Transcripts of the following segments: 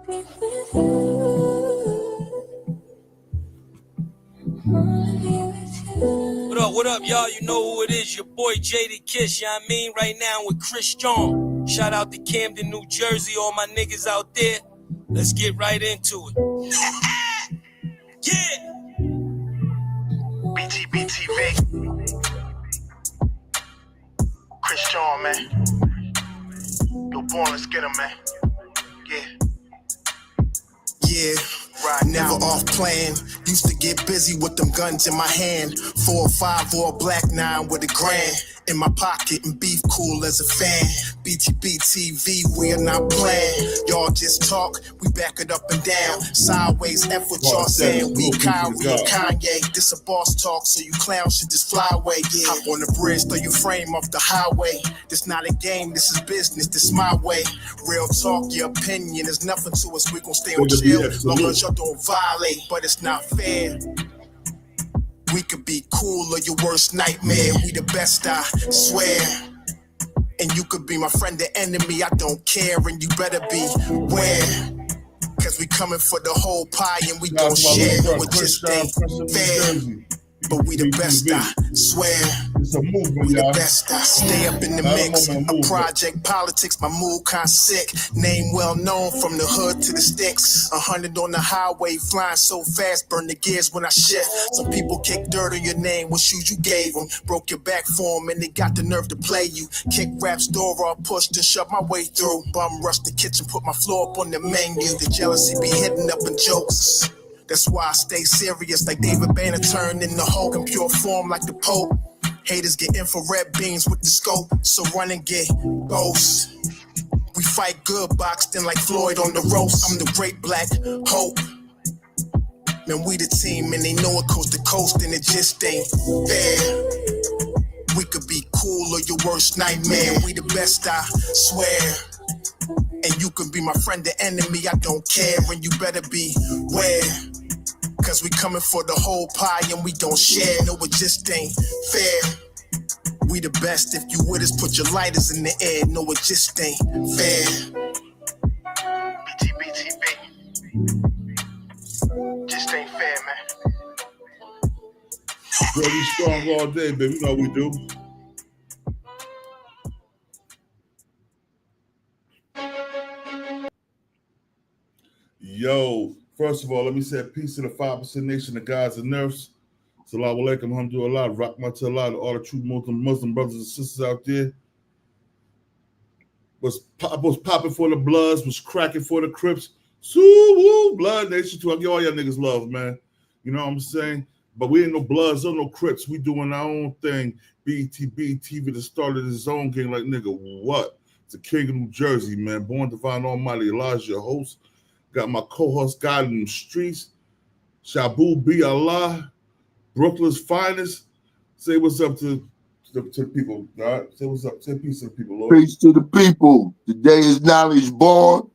What up, y'all? You know who it is, your boy JD Kiss, you know what I mean? Right now with Chris John. Shout out to Camden, New Jersey, all my niggas out there. Let's get right into it. Yeah! BTV. Chris John, man. Yo, born, let's get him, man. Yeah, right now. Never off plan. Used to get busy with them guns in my hand. 4 or 5 or a black 9 with a grand in my pocket and beef cool as a fan. BTB TV, we're not playing. Y'all just talk, we back it up and down. Sideways, F what y'all saying. We Kyrie and Kanye. This a boss talk, so you clowns should just fly away. Yeah. Hop on the bridge, throw your frame off the highway. This not a game, this is business, this my way. Real talk, your opinion is nothing to us. We gon' stay on chill, long as y'all don't violate. But it's not fair. We could be cool or your worst nightmare. We the best, I swear. And you could be my friend or enemy, I don't care. And you better be aware. Cause we coming for the whole pie and we gon' share. No, it just ain't fair. But we the best, I swear. It's a movement, we the best, I stay up in the mix. A project politics, my mood kinda sick. Name well known from the hood to the sticks. 100 on the highway, flying so fast, burn the gears when I shift. Some people kick dirt on your name, what shoes you gave them. Broke your back for them and they got the nerve to play you. Kick raps door off, pushed and shoved my way through. Bum rush the kitchen, put my floor up on the menu. The jealousy be hitting up in jokes. That's why I stay serious like David Banner turned in the Hulk in pure form like the Pope. Haters get infrared beams with the scope, so run and get ghosts. We fight good, boxed in like Floyd on the roast. I'm the great black hope. Man, we the team and they know it coast to coast and it just ain't fair. We could be cool or your worst nightmare. We the best, I swear. And you can be my friend or enemy, I don't care. And you better be aware. Cause we coming for the whole pie and we don't share. No, it just ain't fair. We the best, if you with us, put your lighters in the air. No, it just ain't fair. BTB. Just ain't fair, man. Bro, we strong all day, baby. You know what we do. Yo, first of all, let me say peace to the 5% nation, the guys and nerfs. Assalamu alaikum, alhamdulillah, rahmatullah, to all the true Muslim brothers and sisters out there. Was popping for the Bloods, was cracking for the Crips. Woo, Blood Nation too. I give all y'all niggas love, man. You know what I'm saying? But we ain't no Bloods or no Crips. We doing our own thing. BTB TV that started his own game like nigga, what? It's the king of New Jersey, man. Born Divine Almighty Elijah, host. Got my co-host God in the streets. Shabu B Allah. Brooklyn's finest. Say what's up to the people, God. Say what's up. Say peace to the people, Lord. Peace to the people. Today is knowledge born.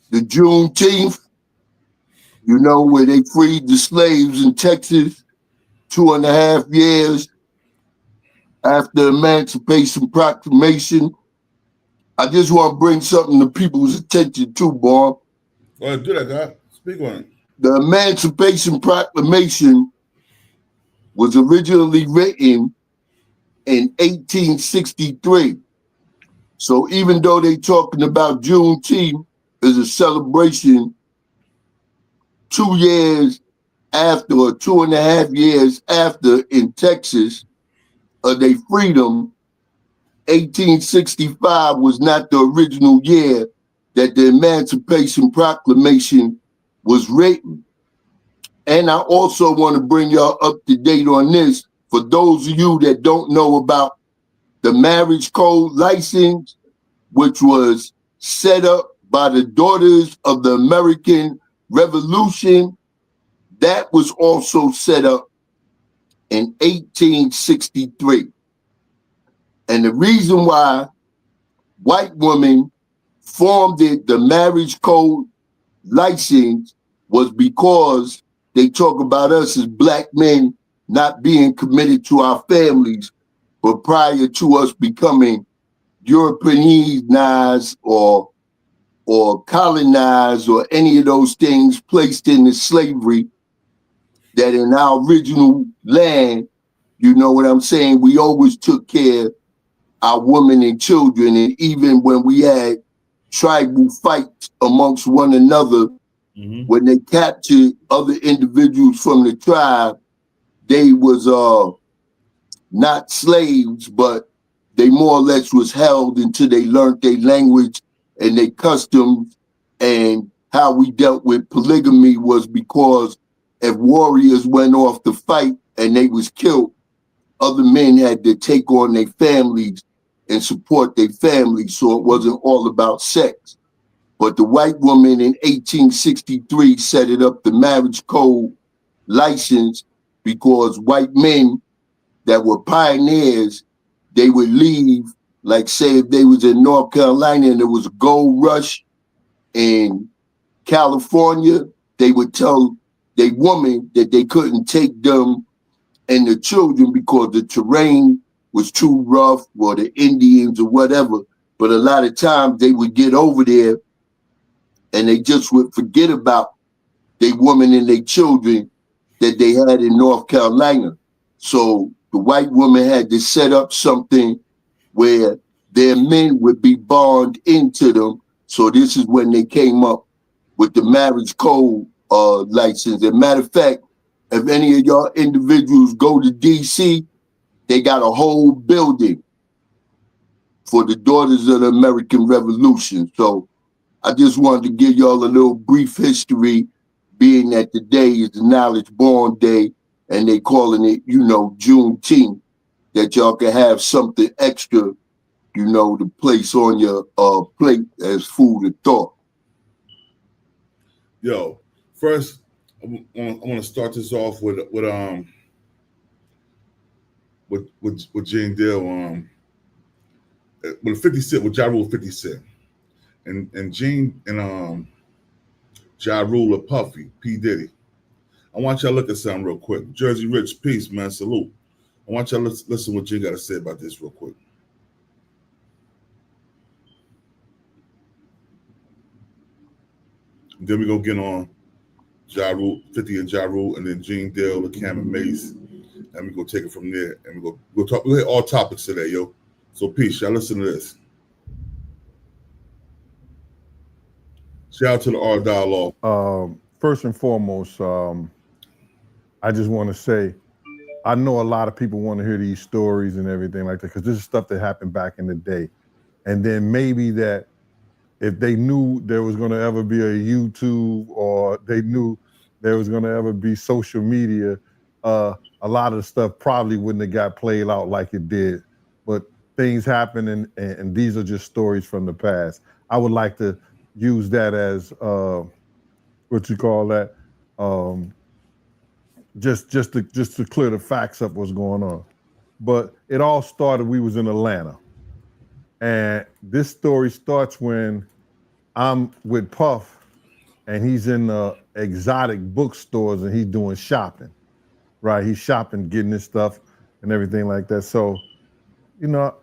The JuneTeenth, you know, where they freed the slaves in Texas 2.5 years after Emancipation Proclamation. I just want to bring something to people's attention too, Bob. Go ahead, do that, God. Speak on it. The Emancipation Proclamation was originally written in 1863. So even though they're talking about Juneteenth as a celebration 2 years after or 2.5 years after in Texas of their freedom, 1865 was not the original year that the Emancipation Proclamation was written. And I also want to bring y'all up to date on this. For those of you that don't know about the marriage code license, which was set up by the Daughters of the American Revolution, that was also set up in 1863. And the reason why white women formed it, the marriage code license, was because they talk about us as black men not being committed to our families, but prior to us becoming Europeanized or or colonized or any of those things placed into slavery, that in our original land, you know what I'm saying, we always took care of our women and children. And even when we had tribal fights amongst one another, when they captured other individuals from the tribe, they was not slaves, but they more or less was held until they learned their language and their customs. And how we dealt with polygamy was because if warriors went off to fight and they was killed, other men had to take on their families and support their families, so it wasn't all about sex. But the white woman in 1863 set it up, the marriage code license, because white men that were pioneers, they would leave, like say if they was in North Carolina and there was a gold rush in California, they would tell their woman that they couldn't take them and the children because the terrain was too rough, or the Indians or whatever. But a lot of times they would get over there and they just would forget about their women and their children that they had in North Carolina. So the white woman had to set up something where their men would be bonded into them. So this is when they came up with the marriage code license. As a matter of fact, if any of y'all individuals go to DC, they got a whole building for the Daughters of the American Revolution. So I just wanted to give y'all a little brief history, being that today is the Knowledge Born Day, and they calling it, you know, JuneTeenth, that y'all can have something extra, you know, to place on your plate as food of thought. Yo, first, I want to start this off with Jane Dale, with 50 Cent, with Ja Rule 50 Cent, and Jane and Ja Rule and Puffy, P Diddy. I want y'all to look at something real quick. Jersey Rich, peace, man, salute. I want y'all to listen what Jane got to say about this real quick. And then we gonna get on Ja Rule, 50 and Ja Rule, and then Jane Dale, the Cam and Mase, and we go take it from there. And we'll talk. We'll hit all topics today, yo. So peace, y'all. Listen to this. Shout out to the R Dialogue. First and foremost, I just want to say, I know a lot of people want to hear these stories and everything like that, because this is stuff that happened back in the day. And then maybe that if they knew there was going to ever be a YouTube, or they knew there was going to ever be social media, a lot of the stuff probably wouldn't have got played out like it did. But things happen, and these are just stories from the past. I would like to use that as, what you call that, just to clear the facts up what's going on. But it all started, we was in Atlanta. And this story starts when I'm with Puff, and he's in the exotic bookstores and he's doing shopping, right? He's shopping, getting his stuff and everything like that. So, you know,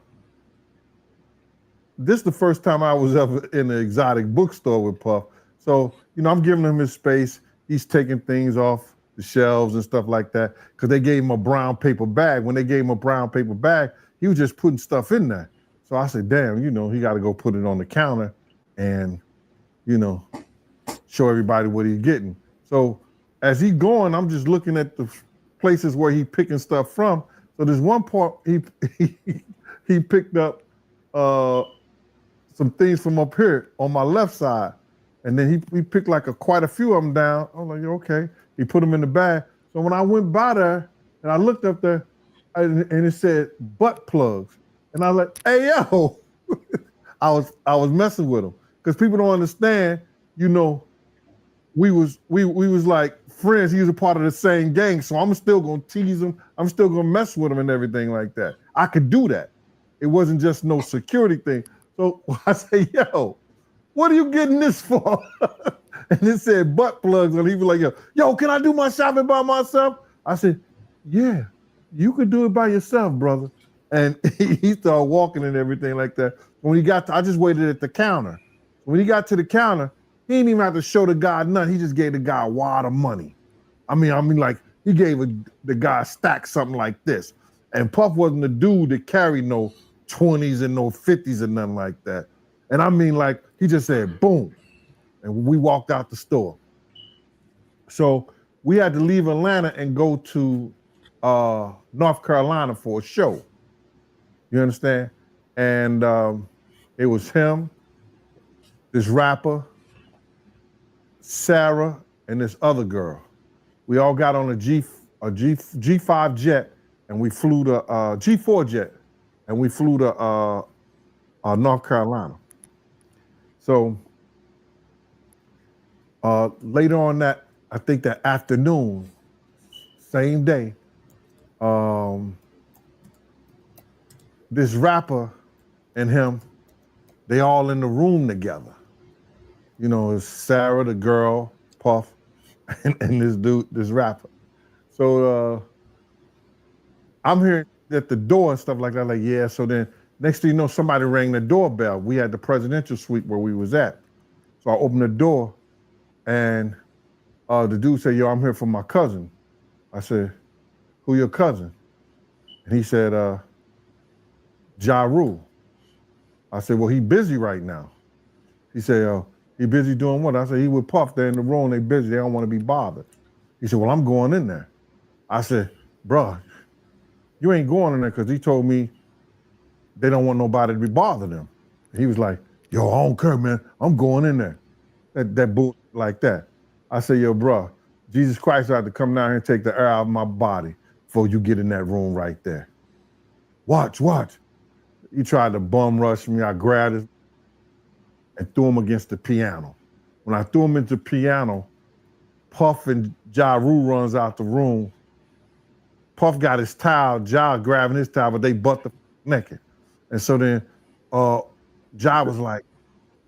this is the first time I was ever in an exotic bookstore with Puff. So, you know, I'm giving him his space. He's taking things off the shelves and stuff like that, because they gave him a brown paper bag. When they gave him a brown paper bag, he was just putting stuff in there. So I said, damn, you know, he got to go put it on the counter and, you know, show everybody what he's getting. So as he going, I'm just looking at the places where he picking stuff from. So there's one part he picked up some things from up here on my left side. And then he picked like quite a few of them down. I was like, okay. He put them in the bag. So when I went by there and I looked up there, and it said butt plugs. And I was like, hey, yo. I was messing with him. Because people don't understand, you know, we was like friends. He was a part of the same gang. So I'm still gonna tease him. I'm still gonna mess with him and everything like that. I could do that. It wasn't just no security thing. So I say, yo, what are you getting this for? And it said butt plugs. And he was like, yo, can I do my shopping by myself? I said, yeah, you could do it by yourself, brother. And he started walking and everything like that. When he got to, I just waited at the counter. When he got to the counter, he didn't even have to show the guy nothing. He just gave the guy a wad of money. I mean, like he gave the guy a stack something like this. And Puff wasn't the dude that carried no 20s and no 50s and nothing like that. And I mean, like he just said, boom, and we walked out the store. So we had to leave Atlanta and go to North Carolina for a show. You understand? And it was him, this rapper, Sarah, and this other girl. We all got on a G5 jet, and we flew to G4 jet, and we flew to North Carolina. So later on that, I think that afternoon, same day, this rapper and him, they all in the room together. You know, it's Sarah, the girl, Puff, and this dude, this rapper. So I'm hearing at the door and stuff like that, like, yeah, so then next thing you know, somebody rang the doorbell. We had the presidential suite where we was at. So I opened the door and the dude said, yo, I'm here for my cousin. I said, who your cousin? And he said, Ja Rule. I said, well, he busy right now. He said, he busy doing what? I said, he with Puff, they're in the room, they busy, they don't want to be bothered. He said, well, I'm going in there. I said, bruh, you ain't going in there because he told me they don't want nobody to be bothering them. And he was like, yo, I don't care, man, I'm going in there. That bull like that. I said, yo, bruh, Jesus Christ had to come down here and take the air out of my body before you get in that room right there. Watch. He tried to bum rush me. I grabbed him and threw him against the piano. When I threw him into the piano, Puff and Ja Rule runs out the room. Puff got his towel, Ja grabbing his towel, but they butt the naked. And so then Ja was like,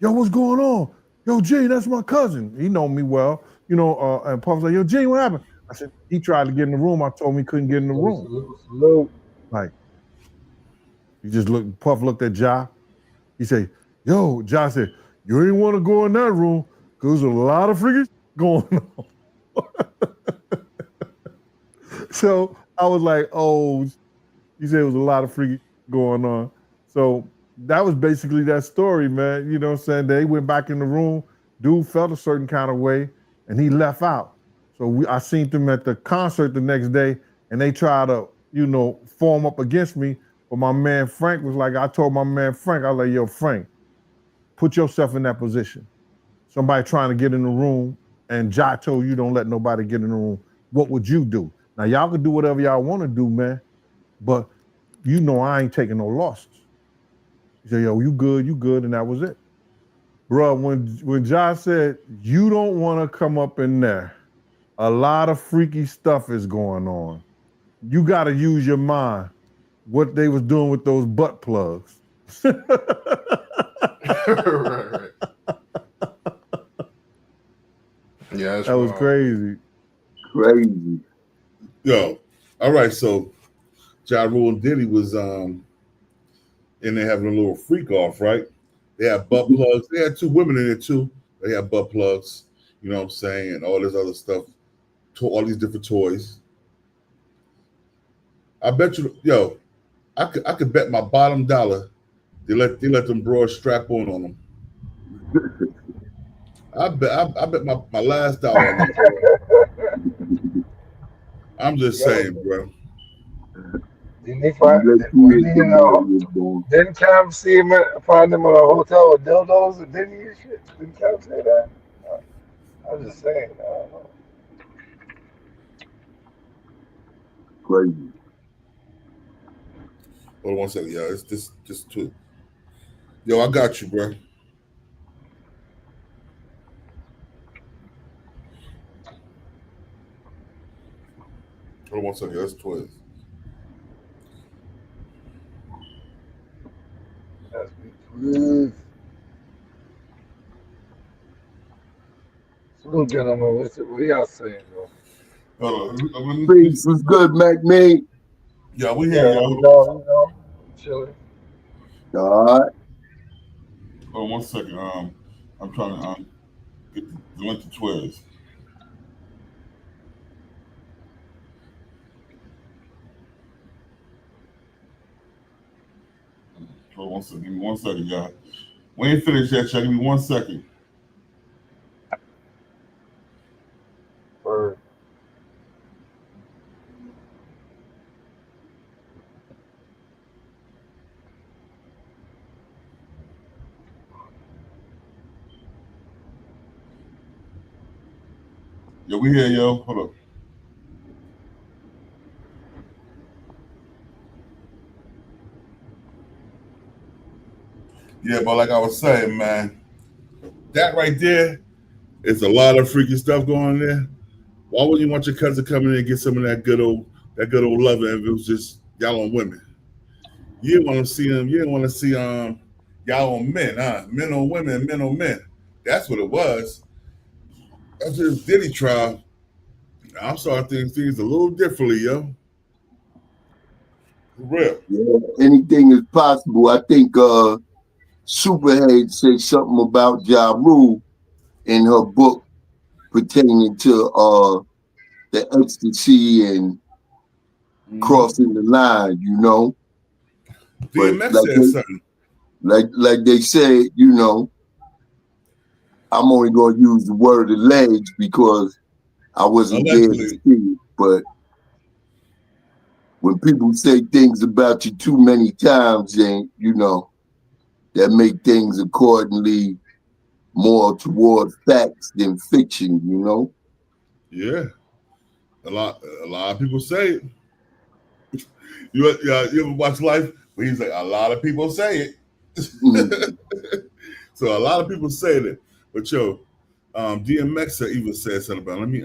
yo, what's going on? Yo, G, that's my cousin. He know me well, you know, and Puff was like, yo, G, what happened? I said, he tried to get in the room. I told him he couldn't get in the room. Salute. Like, he just looked, Puff looked at Ja. He said, yo, Ja said, you ain't want to go in that room because there's a lot of freaking going on. So I was like, oh, he said it was a lot of freaking going on. So that was basically that story, man. You know what I'm saying? They went back in the room. Dude felt a certain kind of way, and he left out. So I seen them at the concert the next day, and they tried to, you know, form up against me. But my man Frank was like, I told my man Frank, I was like, yo, Frank, put yourself in that position. Somebody trying to get in the room, and Ja told you don't let nobody get in the room. What would you do? Now, y'all can do whatever y'all want to do, man, but you know I ain't taking no losses. He said, yo, you good, and that was it. Bro, when Ja said, you don't want to come up in there, a lot of freaky stuff is going on. You got to use your mind. What they was doing with those butt plugs. right. Yeah, that was crazy. Crazy. Yo, all right, so JaRule and Diddy was in there having a little freak off, right? They had butt plugs. They had two women in there too. They had butt plugs, you know what I'm saying, and all this other stuff, all these different toys. I bet you, yo, I could bet my bottom dollar they let them broads strap on them. I bet my last dollar on them. I'm just saying, bro. Didn't he find? Didn't Cam see him find him in a hotel with dildos and Diddy and shit? Didn't Cam say that? I was just saying. I don't know. Crazy. Hold on one second, yo. It's just two. Yo, I got you, bro. Hold on one second, yo. That's twins. That's me. So, gentlemen, what y'all saying, though? Hold on. Peace was good, Mac me. Yeah, we here, yo. You know, chilling. All right. Hold on one second. I'm trying to get the link to Twiz. Hold on 1 second. Give me 1 second, y'all. We ain't finished yet, y'all. Give me 1 second. Word. Yo, we here, yo. Hold up. Yeah, but like I was saying, man, that right there is a lot of freaky stuff going on there. Why would you want your cousin coming in and get some of that good old loving if it was just y'all on women? You didn't want to see them. You didn't want to see y'all on men, huh? Men on women, men on men. That's what it was. That's just Diddy trial. I'm starting things a little differently, yo. For real. Yeah, anything is possible. I think Superhead said something about Ja Rule in her book pertaining to the ecstasy and crossing the line, you know. DMX like said something. Like they said, you know, I'm only gonna use the word alleged because I wasn't there to see it. But when people say things about you too many times, then you know that make things accordingly more toward facts than fiction, you know? Yeah. A lot of people say it. You ever watch Life? Where he's like, a lot of people say it. So a lot of people say it. But yo, DMX even said something about it. Let me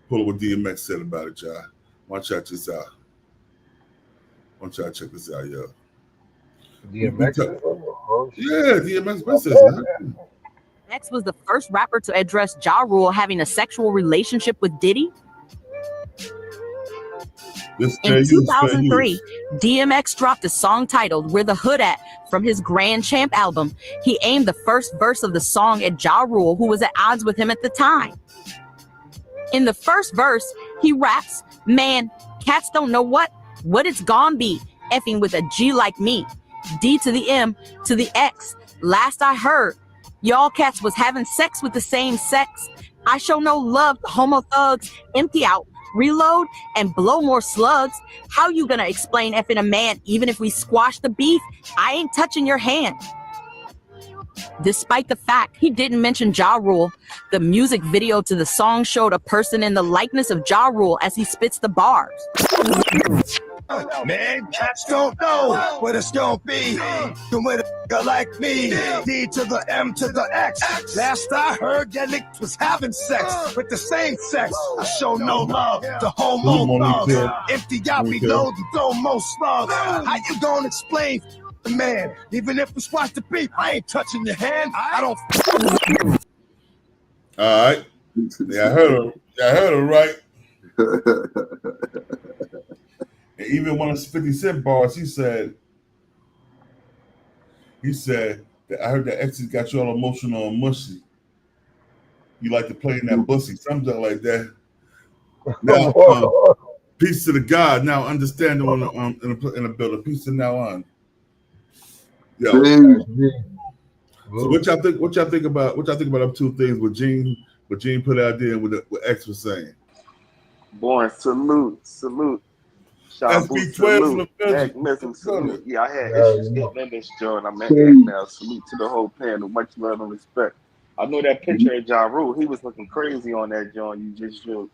pull up what DMX said about it, y'all. Why don't y'all check this out? Why don't y'all check this out, yo? DMX. Yeah, DMX says that. X was the first rapper to address Ja Rule having a sexual relationship with Diddy. In 2003, DMX dropped a song titled Where the Hood At from his Grand Champ album. He aimed the first verse of the song at Ja Rule, who was at odds with him at the time. In the first verse, he raps, "Man, cats don't know what it's gon' be, effing with a G like me. D to the M to the X. Last I heard, y'all cats was having sex with the same sex. I show no love to homo thugs. Empty out, reload, and blow more slugs. How you gonna explain effing a man even if we squash the beef? I ain't touching your hand." Despite the fact he didn't mention Ja Rule, the music video to the song showed a person in the likeness of Ja Rule as he spits the bars. Man, cats don't know what it's gonna be. With a like me, D to the M to the X. Last I heard, that niggas was having sex with the same sex. I show no love to homo thugs. Empty out, reload, and throw more slugs. How you gonna explain the man? Even if we squash the beef, I ain't touching your hand. I don't. All right. Yeah, I heard her right. And even one of his 50 Cent bars, he said that I heard that exes got you all emotional and mushy. You like to play in that pussy, something like that. Now, peace to the God. Now, understand in a building. Peace to now on. Yo. So what y'all think about up two things what Gene put out there and what X was saying? Boy, salute. SB 12 salute. Yeah, I had issues getting in this joint. I'm at that now. Salute to the whole panel. Much love and respect. I know that picture of Ja Rule. He was looking crazy on that joint you just showed.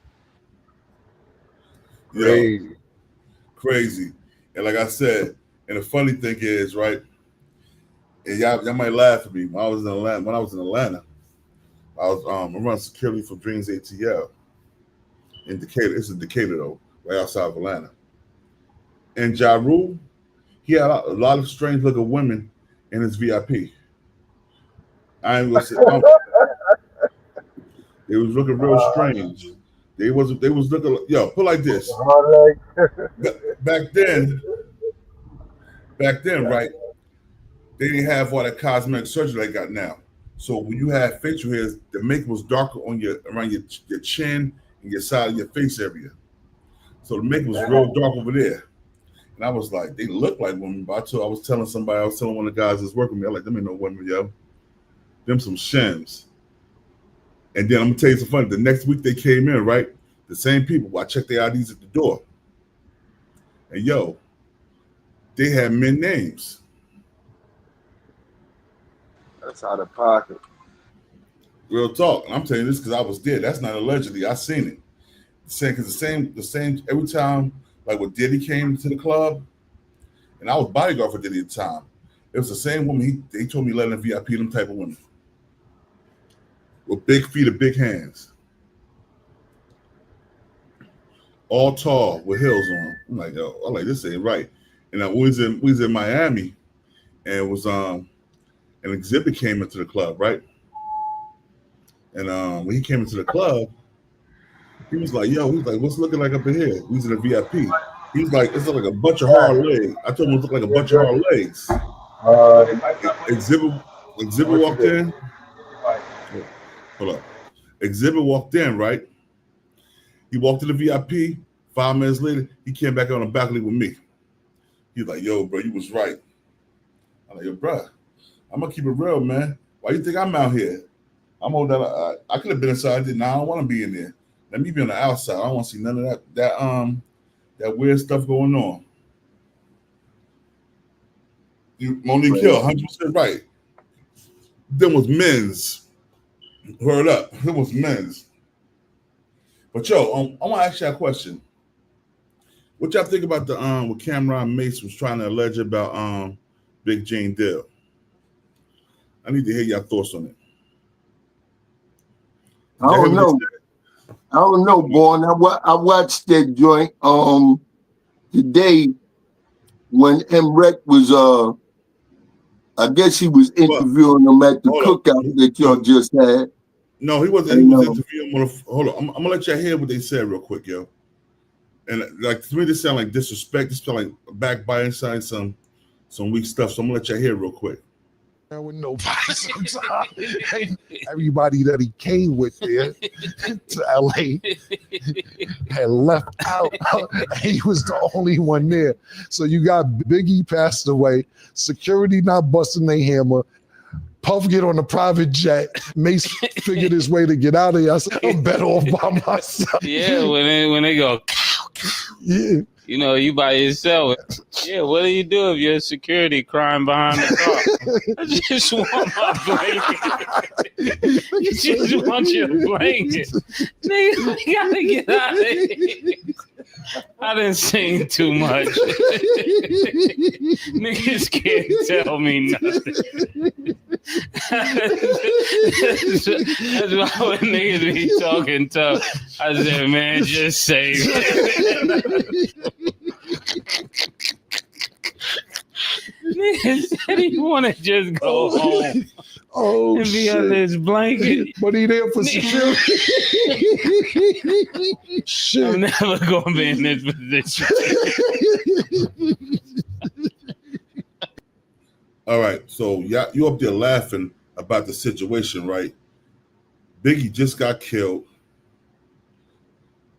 Crazy. And like I said, and the funny thing is, right? And y'all might laugh at me. When I was in Atlanta, I was running security for Dreams ATL in Decatur. It's in Decatur though, right outside of Atlanta. And Ja Rule, he had a lot of strange looking women in his VIP. I ain't gonna say they was looking real strange. They was looking, yo, put like this. Back then, right? They didn't have all that cosmetic surgery they got now. So when you had facial hairs, the makeup was darker on around your chin and your side of your face area. So the makeup was real dark over there. And I was like, they look like women. But I was telling one of the guys that's working with me, I was like, them ain't no women, yo. Them some shims. And then I'm gonna tell you something funny. The next week they came in, right? The same people. I checked their IDs at the door. And yo, they had men names. That's out of pocket. Real talk. And I'm telling you this because I was there. That's not allegedly. I seen it. Because the same every time, like when Diddy came to the club, and I was bodyguard for Diddy at the time. It was the same woman. They told me let in VIP them type of women with big feet and big hands, all tall with heels on. I'm like, yo, I'm like, this ain't right. And we was in Miami, and it was an exhibit came into the club, right? And when he came into the club, he was like, yo, he's like, what's looking like up in here? We was in a VIP. He's like, it's like a bunch of hard legs. I told him it looked like a bunch of hard legs. Exhibit walked in. Hold up. Exhibit walked in, right? He walked to the VIP. 5 minutes later, he came back on the balcony with me. He's like, yo, bro, you was right. I'm like, yo, bro, I'm going to keep it real, man. Why you think I'm out here? I'm holding that. I could have been inside. Now I don't want to be in there. Let me be on the outside. I don't want to see none of that weird stuff going on. Monique Hill, 100% right. Them was men's. Heard up. It was men's. But yo, I want to ask you a question. What y'all think about the what Cameron Mase was trying to allege about Big Jane deal? I need to hear your thoughts on it. I don't know, Born. I watched that joint today when M-Rec was I guess he was interviewing him at the cookout that y'all just had. No, he wasn't. He was interviewing him. Hold on, I'm gonna let y'all hear what they said real quick, yo. And like to me, this sound like disrespect. This sound like backbiting, saying some weak stuff. So I'm gonna let y'all hear real quick. With nobody sometimes. Everybody that he came with there to LA had left out. He was the only one there. So you got Biggie passed away, security not busting their hammer, Puff get on a private jet, Mase figured his way to get out of here. I said, I'm better off by myself. Yeah, when they go cow, cow. Yeah. You know, you by yourself. Yeah, what do you do if you're security crying behind the car? I just want my blanket. You just want your blanket. Nigga, we gotta get out of here. I didn't sing too much. Niggas can't tell me nothing. That's why when niggas be talking tough, I said, man, just say it. Nigga said he want to just go home and be under his blanket. But he there for security. Shit. I'm never going to be in this position. All right, so you up there laughing about the situation, right? Biggie just got killed.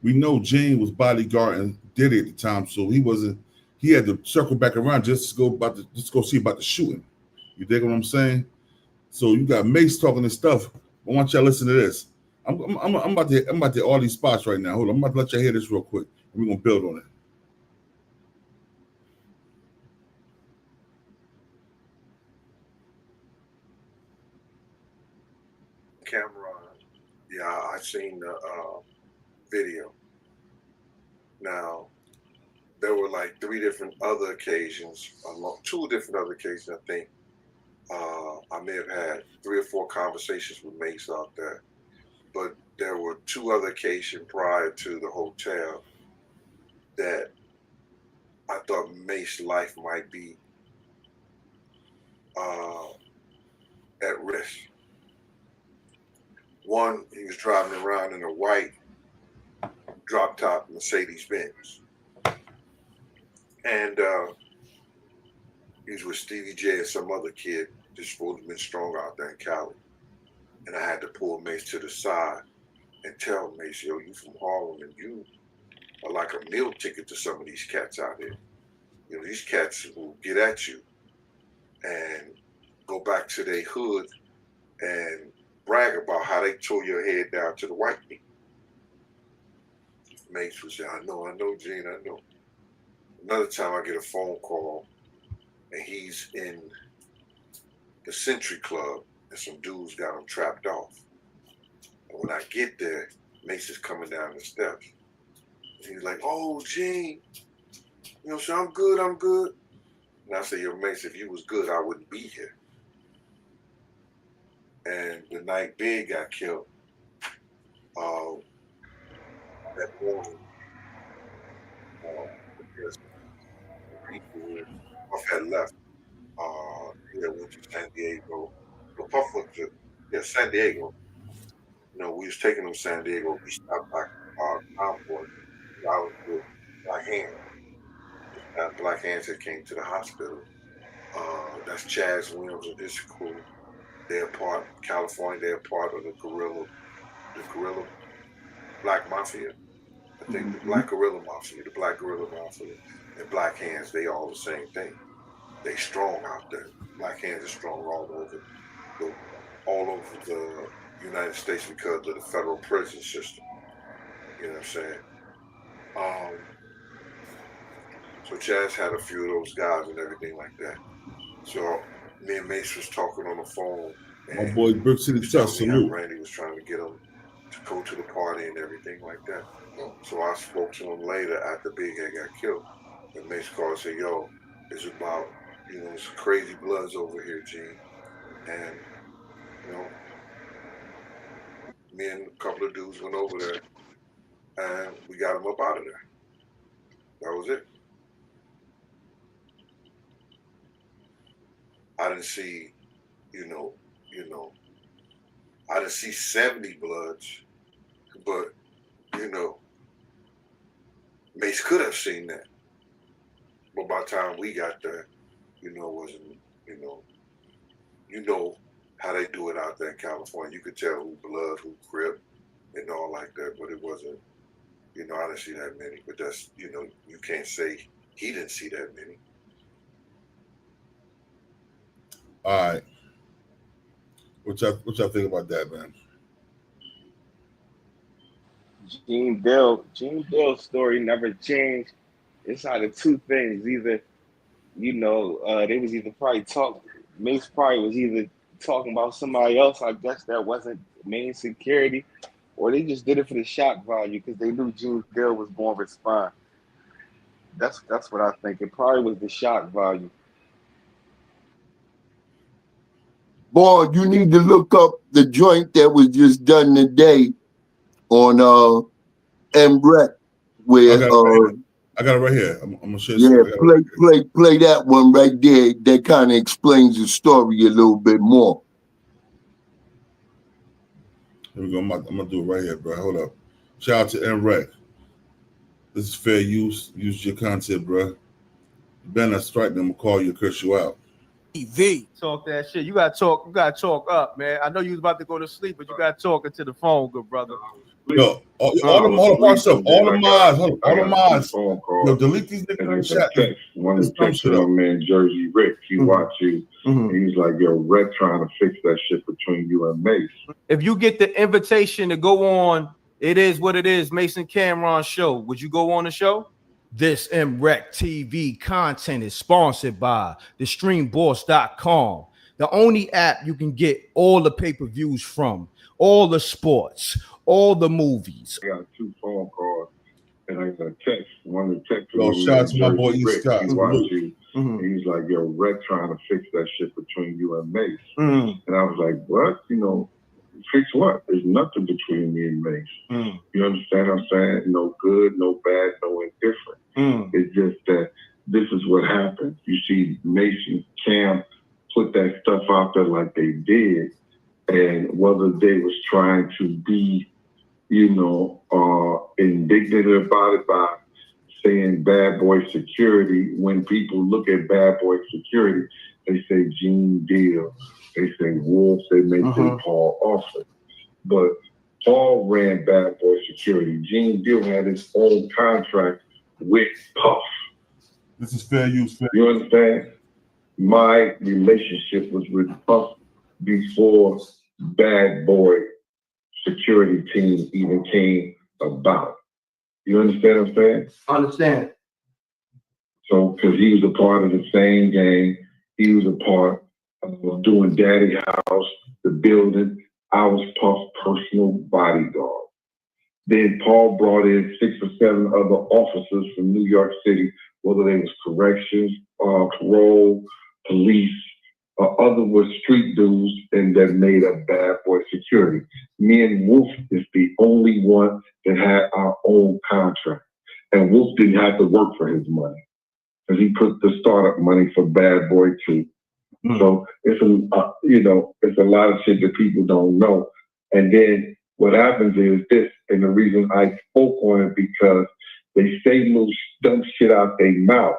We know Jane was bodyguarding Diddy at the time, so he had to circle back around just to go see about the shooting. You dig what I'm saying? So you got Mase talking this stuff. I want y'all to listen to this. I'm about to hit all these spots right now. Hold on, I'm about to let y'all hear this real quick, and we're gonna build on it. Cameron, yeah, I seen the video. Now, there were like 2 different other occasions, I think. I may have had 3 or 4 conversations with Mase out there, but there were 2 other occasions prior to the hotel that I thought Mase's life might be at risk. One, he was driving around in a white drop-top Mercedes-Benz. And he was with Stevie J and some other kid that's supposed to have been strong out there in Cali. And I had to pull Mase to the side and tell Mase, yo, you from Harlem and you are like a meal ticket to some of these cats out here. You know, these cats will get at you and go back to their hood and brag about how they tore your head down to the white meat. Mase was there, I know, Gene, I know. Another time I get a phone call and he's in the Century Club and some dudes got him trapped off. And when I get there, Mase is coming down the steps. And he's like, oh, Gene, you know, so I'm good. And I say, yo, Mase, if you was good, I wouldn't be here. And the night Big got killed, that morning, Puff had left. He had went to San Diego. Well, Puff went to San Diego. You know, we was taking him to San Diego. We stopped by Convoy. I was with Black Hands. Black Hands that came to the hospital. That's Chaz Williams and his crew. They're part of California. They're part of the Gorilla Black Mafia. I think the Black Gorilla Mafia, and Black Hands, they all the same thing. They strong out there. Black Hands is strong all over the United States because of the federal prison system. You know what I'm saying? So Chaz had a few of those guys and everything like that. So me and Mase was talking on the phone. My boy Brick City Trust, salute. Randy was trying to get him to go to the party and everything like that. So I spoke to him later after Big Head got killed. And Mase called and said, yo, it's about, you know, some crazy bloods over here, Gene. And, you know, me and a couple of dudes went over there and we got him up out of there. That was it. I didn't see, I didn't see 70 bloods, but, you know, Mase could have seen that. But by the time we got there, you know, wasn't, you know how they do it out there in California. You could tell who blood, who Crip, and all like that, but it wasn't, you know, I didn't see that many. But that's, you know, you can't say he didn't see that many. All right. What y'all think about that, man? Gene Dale's story never changed. It's either two things. Either, you know, they was either Mase probably was either talking about somebody else, I guess that wasn't main security, or they just did it for the shock value because they knew Gene Dale was going to respond. That's what I think. It probably was the shock value. Boy, you need to look up the joint that was just done today on MR.EASTWICK, where I got it right here. I'm gonna show you. Yeah, play that one right there. That kind of explains the story a little bit more. Here we go. I'm gonna do it right here, bro. Hold up. Shout out to MR.EASTWICK. This is fair use. Use your content, bro. You better not strike them. I'm gonna call you and curse you out. Talk that shit. You gotta talk up, man. I know you was about to go to sleep, but you gotta talk into the phone, good brother. Yo, all the parts up, all the mods. Yo, delete these niggas in the chat. One of the text to my man Jersey Rick, he watched you. And he's like, yo, Rick trying to fix that shit between you and Mase. If you get the invitation to go on, it is what it is, Mason Cameron show, would you go on the show? This MR.EASTWICK TV content is sponsored by thestreamboss.com, the only app you can get all the pay-per-views from, all the sports, all the movies. I got 2 phone calls and I got a text. One of the texts. Yo, shout out to my boy East Scott. He watched you. And he's like, yo, Rick trying to fix that shit between you and Mase. And I was like, what? You know, fix what? There's nothing between me and Mase. You understand what I'm saying? No good, no bad, no indifferent. It's just that this is what happened. You see Mason Cam put that stuff out there like they did, and whether they was trying to be, you know, indignant about it by saying bad boy security, when people look at bad boy security, they say Gene Deal They say Wolf, they may say Paul also. But Paul ran Bad Boy Security. Gene Deal had his own contract with Puff. This is fair use. You understand? My relationship was with Puff before Bad Boy Security Team even came about. You understand what I'm saying? Understand. So, because he was a part of the same gang, he was a part of doing Daddy House, the building. I was Puff's personal bodyguard. Then Paul brought in 6 or 7 other officers from New York City, whether they was corrections, parole, police, other was street dudes, and that made up Bad Boy Security. Me and Wolf is the only one that had our own contract. And Wolf didn't have to work for his money, because he put the startup money for Bad Boy too. So it's it's a lot of shit that people don't know. And then what happens is this, and the reason I spoke on it, because they say little dumb shit out their mouth.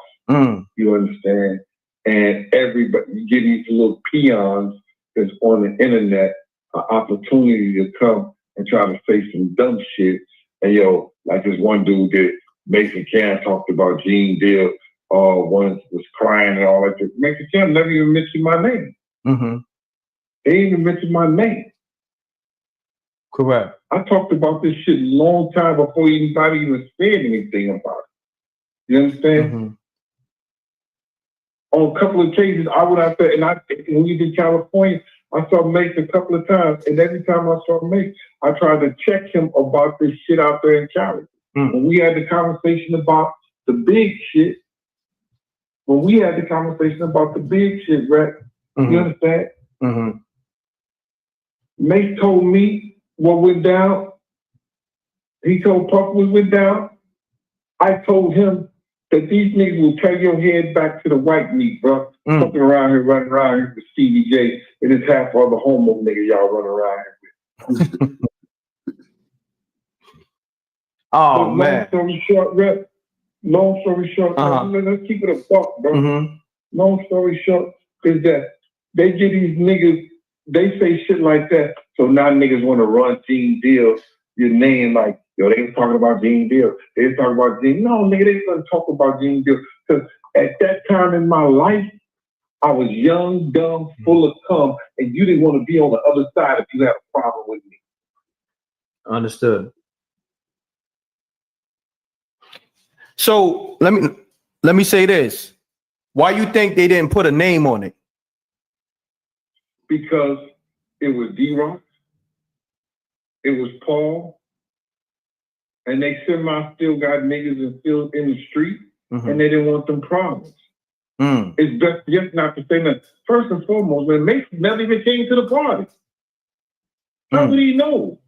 You understand? And everybody, you get these little peons that's on the internet an opportunity to come and try to say some dumb shit. And like this one dude that Mason Can talked about Gene Deal. One was crying and all that. Mason Cam never even mentioned my name. They didn't even mention my name. Correct. I talked about this shit a long time before anybody even said anything about it. You understand? On a couple of occasions, I went out there, and when we did California, I saw Mase a couple of times, and every time I saw Mase, I tried to check him about this shit out there in Cali. When we had the conversation about the big shit, right? You understand? Mase told me what went down. He told Puff what went down. I told him that these niggas will turn your head back to the white meat, bro. Fucking around here, running around here with Stevie J and his half all the homo niggas y'all running around here with. Oh, man. Long story short, let's keep it a buck, bro. Long story short is that they get these niggas, they say shit like that, so now niggas want to run Gene Deal, your name like, they was talking about Gene Deal. They was talking about Gene. No, nigga, they couldn't talk about Gene Deal. Because at that time in my life, I was young, dumb, full of cum, and you didn't want to be on the other side if you had a problem with me. Understood. So let me say this. Why you think they didn't put a name on it? Because it was D-Roc, it was Paul, and they semi still got niggas and still in the street, and they didn't want them problems. It's best just not to say that. First and foremost, man, Mase never even came to the party. How would he know?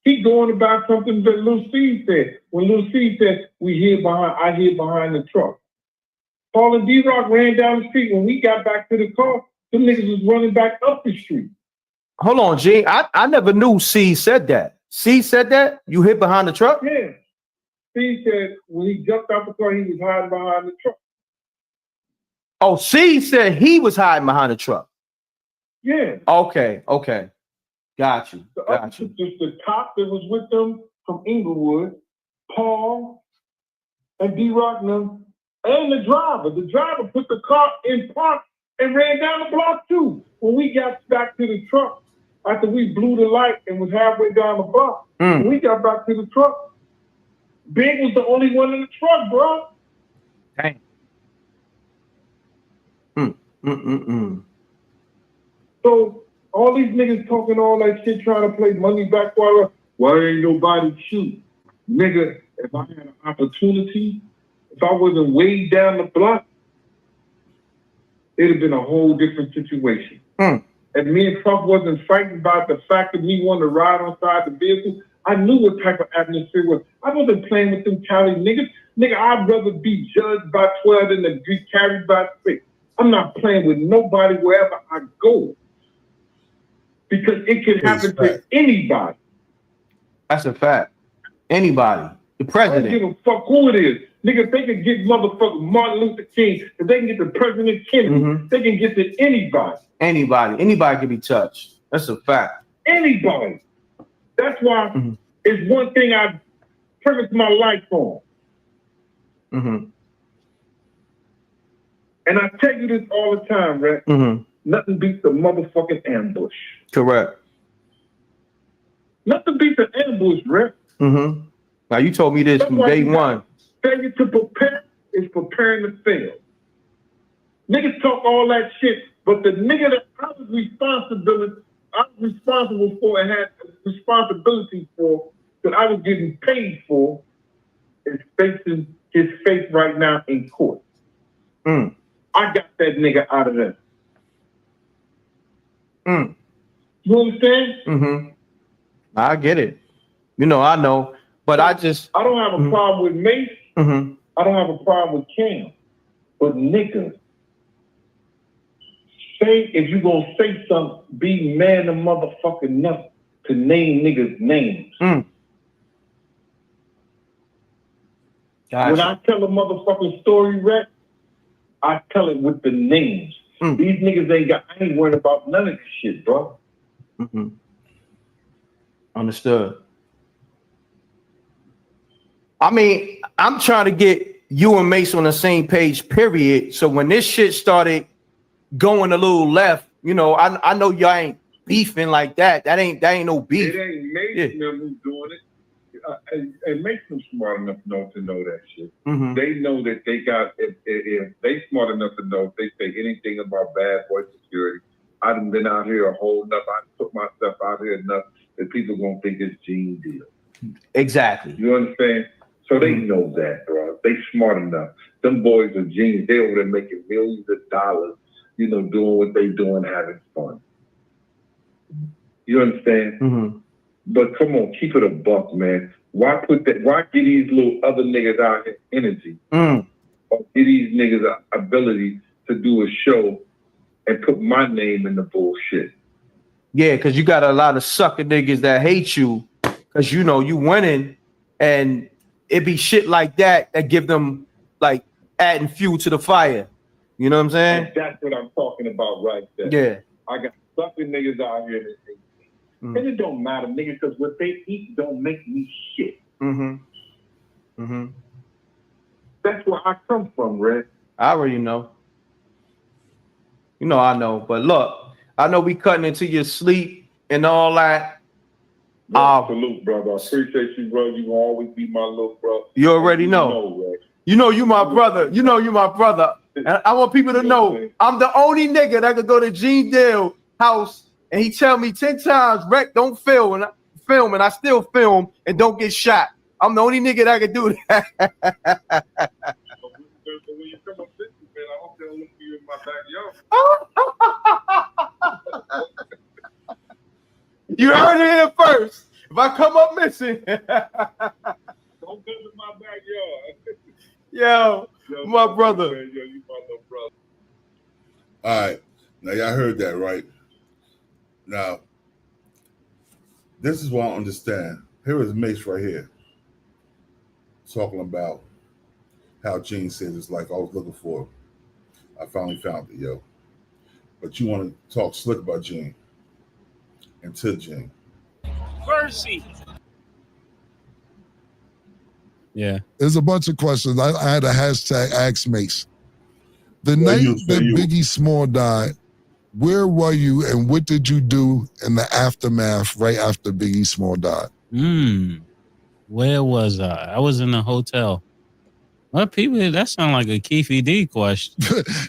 He going about something that Lil C said. When Lil C said, I hid behind the truck. Paul and D-Roc ran down the street. When we got back to the car, them niggas was running back up the street. Hold on, G. I never knew C said that. C said that? You hid behind the truck? Yeah. C said when he jumped out the car, he was hiding behind the truck. Oh, C said he was hiding behind the truck. Yeah. Okay. Got you. The cop that was with them from Inglewood, Paul and D-Roc and them, and the driver. The driver put the car in park and ran down the block too. When we got back to the truck, after we blew the light and was halfway down the block, when we got back to the truck, Big was the only one in the truck, bro. Dang. So all these niggas talking all that shit, trying to play money back why ain't nobody shoot? Nigga, if I had an opportunity, if I wasn't way down the block, it'd have been a whole different situation. And me and Puff wasn't fighting about the fact of me wanting to ride on side the vehicle. I knew what type of atmosphere was. I wasn't playing with them Cali niggas. Nigga, I'd rather be judged by 12 than to be carried by 6. I'm not playing with nobody wherever I go. Because it can happen to anybody. That's a fact. Anybody. The president. I don't give a fuck who it is. Nigga, if they can get motherfucking Martin Luther King, if they can get the President Kennedy, they can get to anybody. Anybody can be touched. That's a fact. Anybody. That's why it's one thing I premise my life on. And I tell you this all the time, right? Nothing beats the motherfucking ambush. Correct. Nothing beats the ambush, Rick. Now you told me this from day one. Failure to prepare is preparing to fail. Niggas talk all that shit, but the nigga that I was responsible for and had responsibility for, that I was getting paid for, is facing his face right now in court. I got that nigga out of there. You understand? I get it. You know, I know, but I don't have a problem with Mase. I don't have a problem with Cam. But nigga, say if you gonna say something, be man the motherfucking enough to name niggas' names. Gotcha. When I tell a motherfucking story, Rec, I tell it with the names. These niggas I ain't worried about none of this shit, bro. Understood. I mean, I'm trying to get you and Mase on the same page, period. So when this shit started going a little left, you know, I know y'all ain't beefing like that. That ain't no beef. It ain't Mase them who's doing it. And makes them smart enough to know that shit. They know that they got, if they smart enough to know if they say anything about bad boy security, I done been out here a whole enough, I put myself out here enough that people gonna think it's Gene Deal. Exactly. You understand? So they know that, bro. They smart enough. Them boys are genius. They over there making millions of dollars, you know, doing what they doing, having fun. You understand? But come on, keep it a buck, man. Why give these little other niggas out here energy? Or give these niggas an ability to do a show and put my name in the bullshit? Yeah, because you got a lot of sucker niggas that hate you because you know you winning, and it be shit like that that give them like adding fuel to the fire. You know what I'm saying? And that's what I'm talking about right there. Yeah. I got sucker niggas out here that hate me. And it don't matter, nigga, because what they eat don't make me shit. That's where I come from, Red. I already know. You know I know. But look, I know we cutting into your sleep and all that. Salute, brother. I appreciate you, bro. You will always be my little bro. You already know. You know you my brother. You know you my brother. And I want people to know I'm the only nigga that could go to Gene Deal house and he tell me 10 times, Rec, don't film, and I still film and don't get shot. I'm the only nigga that could do that. When you come up this, man, I hope they don't look for you in my backyard. You heard it here first. If I come up missing, don't come to my backyard. Yo, my brother. Man, yo, you my little brother. All right. Now, y'all heard that, right? Now, this is what I understand. Here is Mase right here talking about how Gene said it's like I was looking for. I finally found it, yo. But you want to talk slick about Gene and to Gene. Mercy. Yeah. There's a bunch of questions. I had a hashtag Ask Mase. The night that Biggie Small died, where were you and what did you do in the aftermath right after Biggie Small died? Where was I? I was in a hotel. What people? That sounds like a Keefy D question.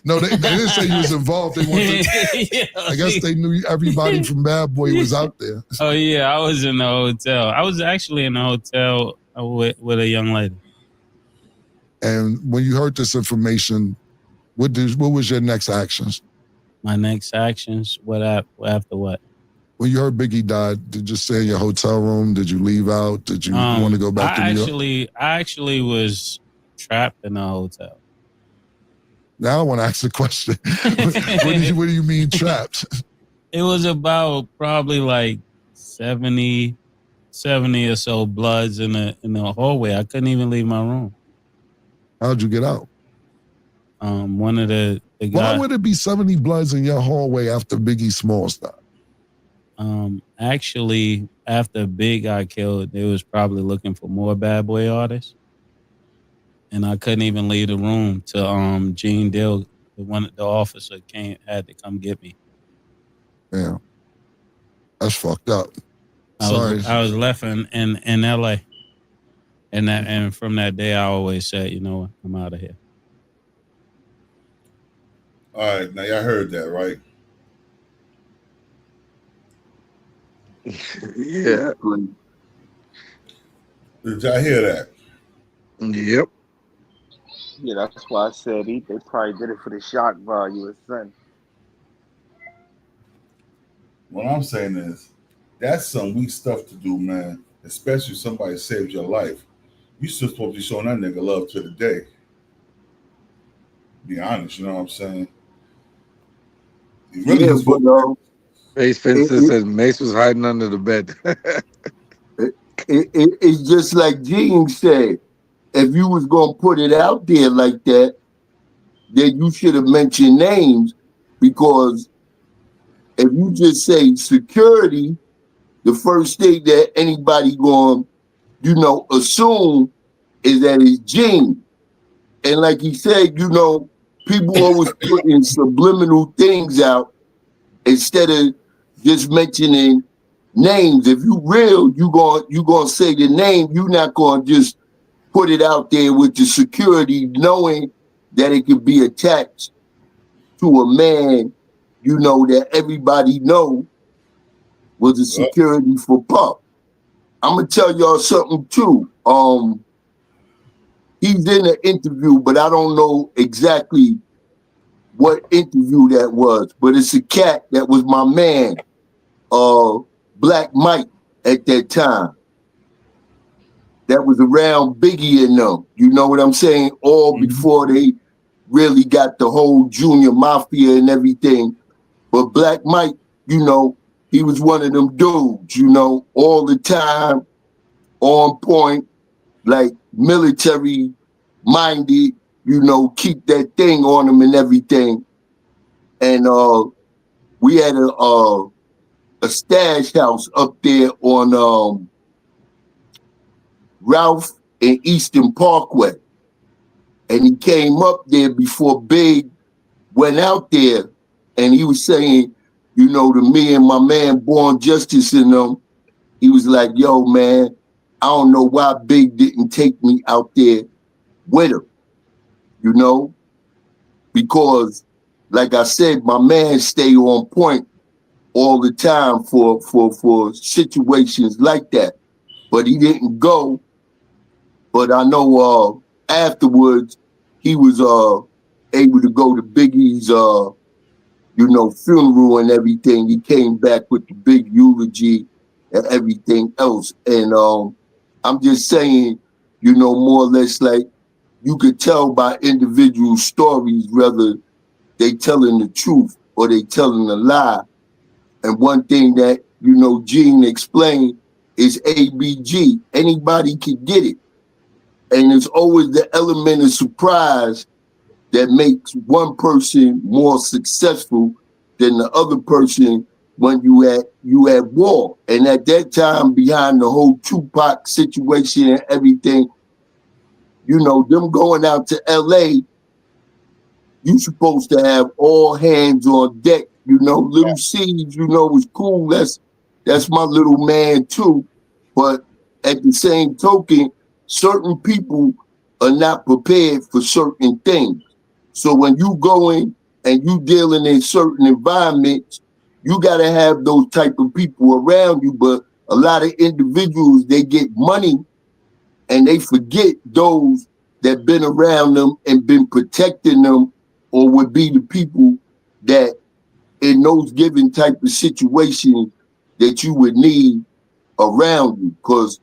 No, they didn't say you was involved. They wanted to, I guess they knew everybody from Bad Boy was out there. Oh yeah, I was in the hotel. I was actually in the hotel with a young lady. And when you heard this information, what was your next actions? My next actions? What after what? When you heard Biggie died, did you stay in your hotel room? Did you leave out? Did you want to go back to New York? I actually was trapped in a hotel. Now I want to ask the question. What do you mean trapped? It was about probably like 70 or so bloods in the hallway. I couldn't even leave my room. How'd you get out? One of the Why guys. would it be 70 Bloods in your hallway after Biggie Smalls died? Actually, after Big got killed, they was probably looking for more bad boy artists, and I couldn't even leave the room to Gene Dill, the officer had to come get me. Yeah, that's fucked up. I was left in LA, and from that day I always said, you know what, I'm out of here. All right, now y'all heard that, right? Yeah. Did y'all hear that? Yep. Yeah, that's why I said they probably did it for the shock value of son. What I'm saying is, that's some weak stuff to do, man. Especially if somebody saved your life. You still supposed to be showing that nigga love to the day. Be honest, you know what I'm saying? Really Yeah, but Face Fencer says Mase was hiding under the bed. it's just like Gene said. If you was gonna put it out there like that, then you should have mentioned names, because if you just say security, the first thing that anybody going, assume is that it's Gene. And like he said, people always putting subliminal things out instead of just mentioning names. If you real, you gonna say the name. You're not gonna just put it out there with the security, knowing that it could be attached to a man, that everybody know was a security for Puff. I'm gonna tell y'all something too. He's in an interview, but I don't know exactly what interview that was. But it's a cat that was my man, Black Mike, at that time. That was around Biggie and them. You know what I'm saying? All before they really got the whole Junior Mafia and everything. But Black Mike, he was one of them dudes, all the time, on point, like military minded, keep that thing on him and everything. And we had a stash house up there on Ralph and Eastern Parkway. And he came up there before Big went out there, and he was saying, to me and my man Born Justice and them, he was like, yo, man, I don't know why Big didn't take me out there with him, because, like I said, my man stay on point all the time for situations like that. But he didn't go. But I know afterwards he was able to go to Biggie's funeral and everything. He came back with the big eulogy and everything else. And I'm just saying, more or less, like, you could tell by individual stories whether they telling the truth or they telling a lie. And one thing that, Gene explained is ABG. Anybody can get it. And it's always the element of surprise that makes one person more successful than the other person when you at war. And at that time, behind the whole Tupac situation and everything, them going out to LA, you supposed to have all hands on deck. Little C's, was cool. That's my little man too. But at the same token, certain people are not prepared for certain things. So when you going and you dealing in certain environments, you got to have those type of people around you. But a lot of individuals, they get money and they forget those that been around them and been protecting them, or would be the people that in those given type of situations that you would need around you. Because,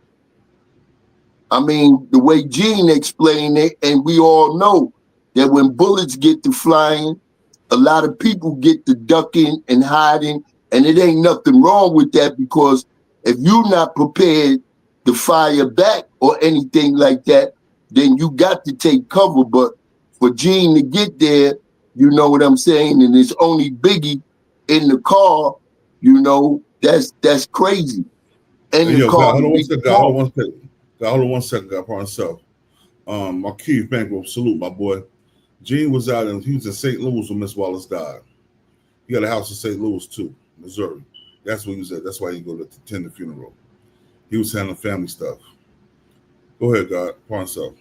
I mean, the way Gene explained it, and we all know that when bullets get to flying, a lot of people get to ducking and hiding, and it ain't nothing wrong with that, because if you're not prepared to fire back or anything like that, then you got to take cover. But for Gene to get there, you know what I'm saying? And it's only Biggie in the car, you know, that's crazy. And the car. Hold on one second, God. Hold on one second, God, for himself. Marquise Bankroll, salute, my boy. Gene was out and he was in St. Louis when Miss Wallace died. He got a house in St. Louis too, Missouri. That's where he was at. That's why he go to attend the funeral. He was handling family stuff. Go ahead, God, for himself.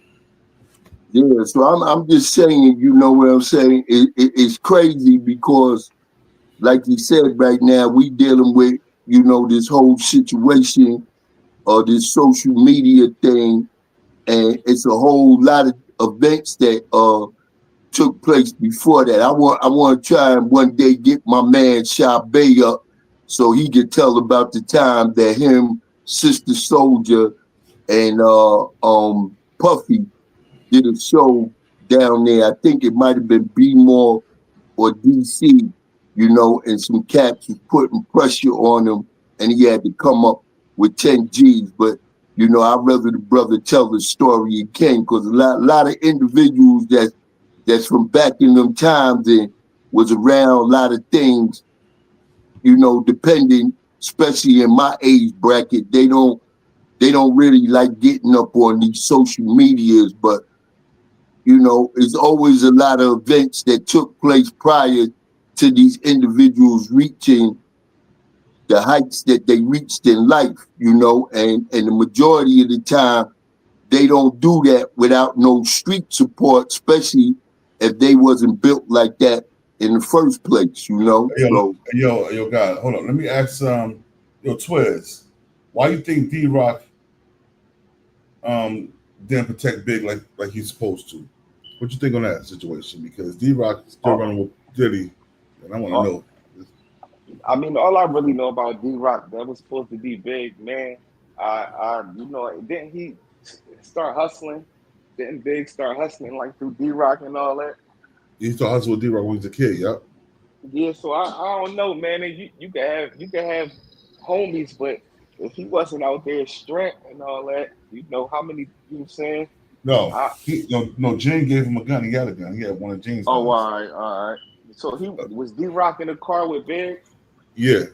Yeah, so I'm just saying, you know what I'm saying? It's crazy because, like you said, right now we dealing with, you know, this whole situation or this social media thing, and it's a whole lot of events that took place before that. I want to try and one day get my man Sha Bay up so he could tell about the time that him, Sister Soldier, and Puffy did a show down there. I think it might have been B-More or DC, you know, and some cats was putting pressure on him and he had to come up with 10 G's. But, you know, I'd rather the brother tell the story again because a lot of individuals that's from back in them times and was around a lot of things, you know, depending, especially in my age bracket, they don't really like getting up on these social medias, but you know, it's always a lot of events that took place prior to these individuals reaching the heights that they reached in life, you know, and the majority of the time, they don't do that without no street support, especially if they wasn't built like that in the first place, you know. Yo, God, hold on. Let me ask Twiz, why you think D-Roc didn't protect Big like he's supposed to? What you think on that situation? Because D-Roc is still running with Diddy, and I want to know. I mean, all I really know about D-Roc, that was supposed to be Big, man. You know, didn't he start hustling? Didn't Big start hustling like through D-Roc and all that? He started hustling with D-Roc when he was a kid, yep. Yeah, so I don't know, man. And you can have homies, but if he wasn't out there strapped and all that, you know how many, you know what I'm saying? No, Gene gave him a gun. He got a gun. He had one of Gene's guns. All right. So he was D-Roc in the car with Big? Yeah.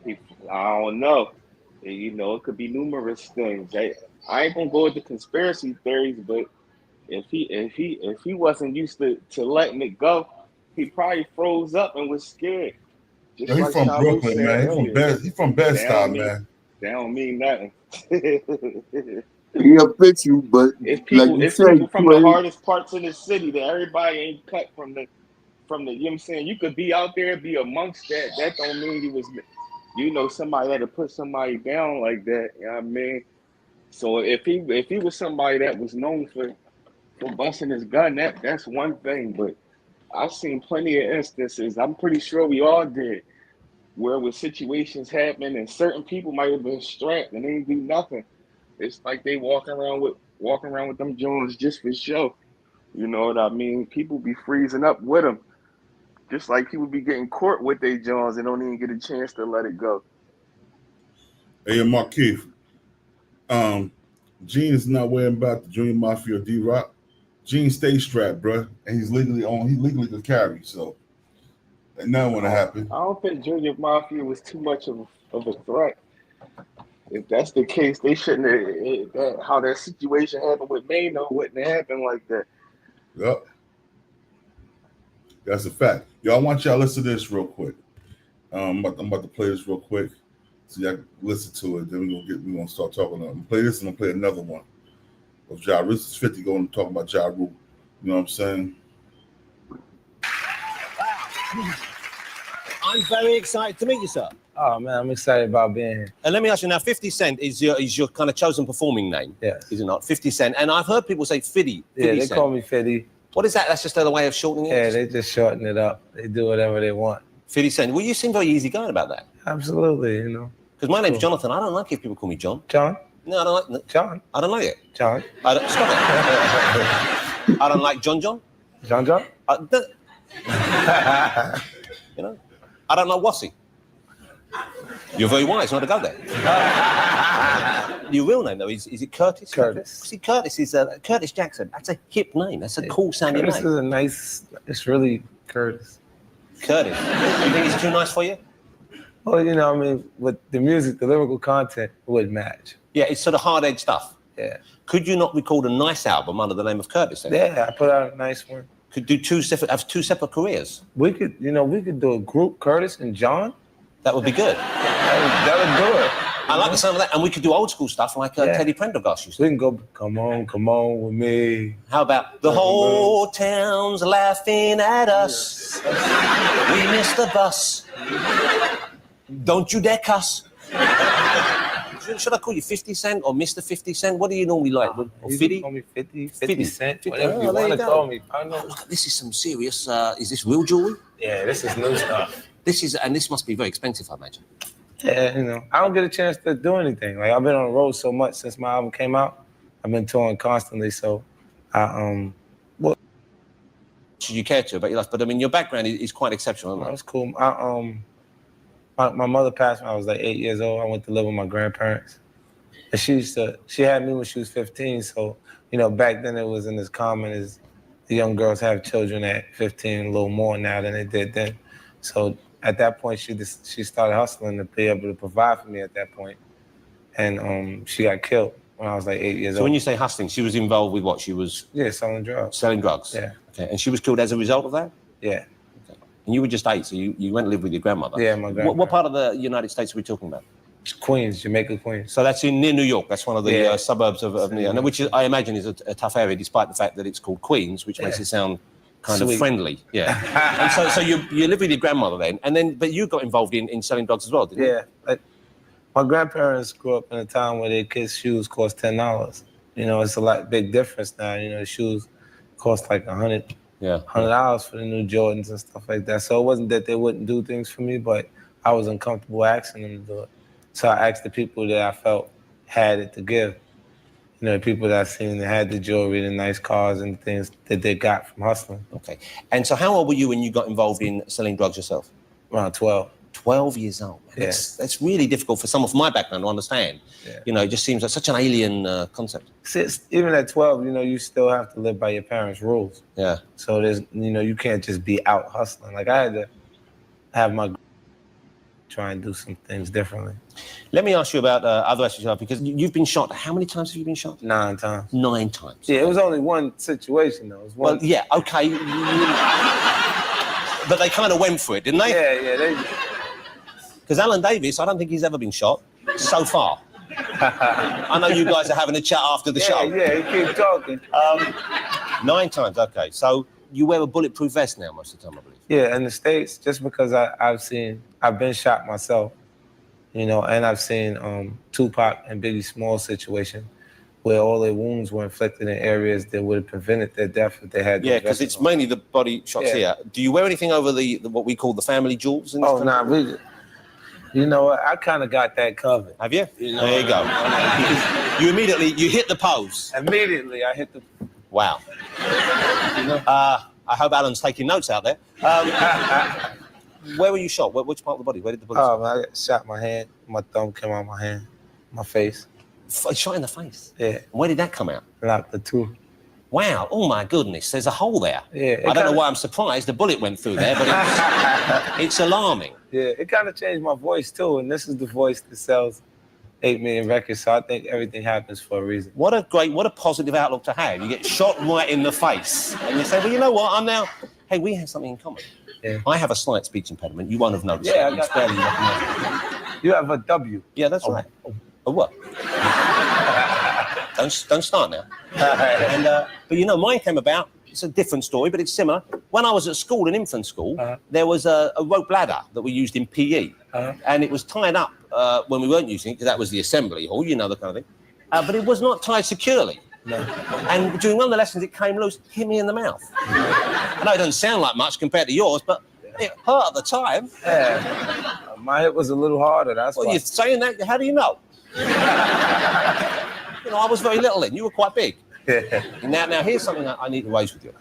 I don't know. You know, it could be numerous things. I ain't gonna go with the conspiracy theories, but if he wasn't used to letting it go, he probably froze up and was scared. Just he's like from JaRule Brooklyn, man. He's from Bed-Stuy, man. That don't mean nothing. He official, but it's people from the hardest parts of the city that everybody ain't cut from the you know what I'm saying? You could be out there, be amongst that. That don't mean you was, you know, somebody had to put somebody down like that. You know what I mean? So if he was somebody that was known for busting his gun, that's one thing. But I've seen plenty of instances, I'm pretty sure we all did, where with situations happen and certain people might have been strapped and they didn't do nothing. It's like they walking around with them Jones just for show. You know what I mean? People be freezing up with them. Just like people be getting caught with their Jones and don't even get a chance to let it go. Hey, Marquise, Gene is not worrying about the Junior Mafia or D-Roc. Gene stays strapped, bro, and he's legally on. He legally can carry, so that nothing want to happen. I don't think Junior Mafia was too much of a threat. If that's the case, they shouldn't have. How that situation happened with Mano wouldn't have happened like that. Yep. That's a fact. Y'all, I want y'all to listen to this real quick. I'm about to play this real quick, so y'all listen to it. Then we're gonna start talking. I'm gonna play this and I'm gonna play another one of Ja Rule. This is 50 going to talk about Ja Rule. You know what I'm saying? I'm very excited to meet you, sir. Oh man, I'm excited about being here. And let me ask you now, 50 Cent is your kind of chosen performing name, is it not? 50 Cent. And I've heard people say Fiddy. Yeah, they Cent. call me Fiddy. What is that? That's just another way of shortening it? Yeah, they just shorten it up. They do whatever they want. 50 Cent. Well, you seem very easygoing about that. Absolutely, you know. Because my name's Jonathan. I don't like if people call me John. John? No, I don't like John. I don't like it. John. Stop it. I don't like John. John? You know? I don't like Wassy. You're very wise not to go there. Your real name, though, is it Curtis? Curtis. See, Curtis is Curtis Jackson. That's a hip name. That's a cool sounding Curtis name. is a nice. It's really Curtis. Curtis. You think it's too nice for you? Well, you know, I mean, with the music, the lyrical content would match. Yeah, it's sort of hard-edged stuff. Yeah. Could you not record a nice album under the name of Curtis? Then? Yeah, I put out a nice one. Could do two separate careers. We could, you know, we could do a group, Curtis and John. That would be good. That would do it. I like the sound of that, and we could do old school stuff like Teddy Prendergast used to. We can go, come on with me. How about the whole town's laughing at us? We missed the bus. Don't you dare cuss. Should I call you 50 Cent or Mr. 50 Cent? What do you normally like? Or You 50? can call me 50 Cent, 50. whatever Oh, you there want to go. call me. I know. Look, this is some serious, is this real jewelry? Yeah, this is new stuff. This must be very expensive, I imagine. Yeah, you know, I don't get a chance to do anything. Like, I've been on the road so much since my album came out. I've been touring constantly, so Should you care to about your life? But I mean, your background is quite exceptional, isn't it? That's cool. My mother passed when I was like 8 years old. I went to live with my grandparents. And she had me when she was 15. So, you know, back then it wasn't as common as the young girls have children at 15, a little more now than they did then. So at that point, she started hustling to be able to provide for me at that point. And she got killed when I was like 8 years old. So when you say hustling, she was involved with what? She was... Yeah, selling drugs. Selling drugs? Yeah. Okay, and she was killed as a result of that? Yeah. Okay. And you were just 8, so you went to live with your grandmother? Yeah, my grandmother. What part of the United States are we talking about? Queens, Jamaica, Queens. So that's near New York. That's one of the suburbs of New York, which I imagine is a tough area, despite the fact that it's called Queens, which makes it sound kind of friendly. Yeah. And so you live with your grandmother then, but you got involved in selling drugs as well, didn't you? Yeah. Like, my grandparents grew up in a time where their kids' shoes cost $10. You know, it's a big difference now. You know, the shoes cost like $100 for the new Jordans and stuff like that. So it wasn't that they wouldn't do things for me, but I was uncomfortable asking them to do it. So I asked the people that I felt had it to give. You know, the people that I seen that had the jewelry, the nice cars and things that they got from hustling. Okay. And so how old were you when you got involved in selling drugs yourself? Around 12. 12 years old. Man. Yeah. That's really difficult for someone from my background to understand. Yeah. You know, it just seems like such an alien concept. Even at 12, you know, you still have to live by your parents' rules. Yeah. So there's, you know, you can't just be out hustling. Like I had to have my try and do some things differently. Let me ask you about other aspects of your life, because you've been shot. How many times have you been shot? 9 times. 9 times. Yeah, it was only one situation though. It was one. Well, yeah, okay. But they kind of went for it, didn't they? Yeah. Because Alan Davis, I don't think he's ever been shot so far. I know you guys are having a chat after the show. Yeah, you keep talking. 9 times, okay. So you wear a bulletproof vest now most of the time, I believe. Yeah, in the States, just because I've been shot myself, you know, and I've seen Tupac and Biggie Small situation where all their wounds were inflicted in areas that would have prevented their death if they had. Yeah, because it's mainly the body shots here. Do you wear anything over the what we call the family jewels? In this country? Nah, really. You know what? I kind of got that covered. Have you? There you go. You hit the pose. Immediately, I hit the. Wow. I hope Alan's taking notes out there. Where were you shot? Which part of the body? Where did the bullet? Oh, man, I got shot in my hand. My thumb came out of my hand, my face. Shot in the face? Yeah. Where did that come out? Like the tooth. Wow. Oh, my goodness. There's a hole there. Yeah. I don't know why I'm surprised the bullet went through there, but it's alarming. Yeah, it kind of changed my voice, too. And this is the voice that sells 8 million records, so I think everything happens for a reason. What a positive outlook to have. You get shot right in the face, and you say, well, you know what, hey, we have something in common. Yeah. I have a slight speech impediment. You won't have noticed. Yeah, It's barely recognizable. You have a W. Yeah, that's right. A what? don't start now. But you know, mine came about. It's a different story, but it's similar. When I was at school, in infant school, there was a rope ladder that we used in PE, and it was tied up when we weren't using it, because that was the assembly hall, you know, the kind of thing. But it was not tied securely. No. And during one of the lessons, it came loose, hit me in the mouth. I know it doesn't sound like much compared to yours, but it hurt at the time. Yeah. My hit was a little harder, that's why. You're saying that? How do you know? You know, I was very little then. You were quite big. Yeah. Now here's something I need to raise with you.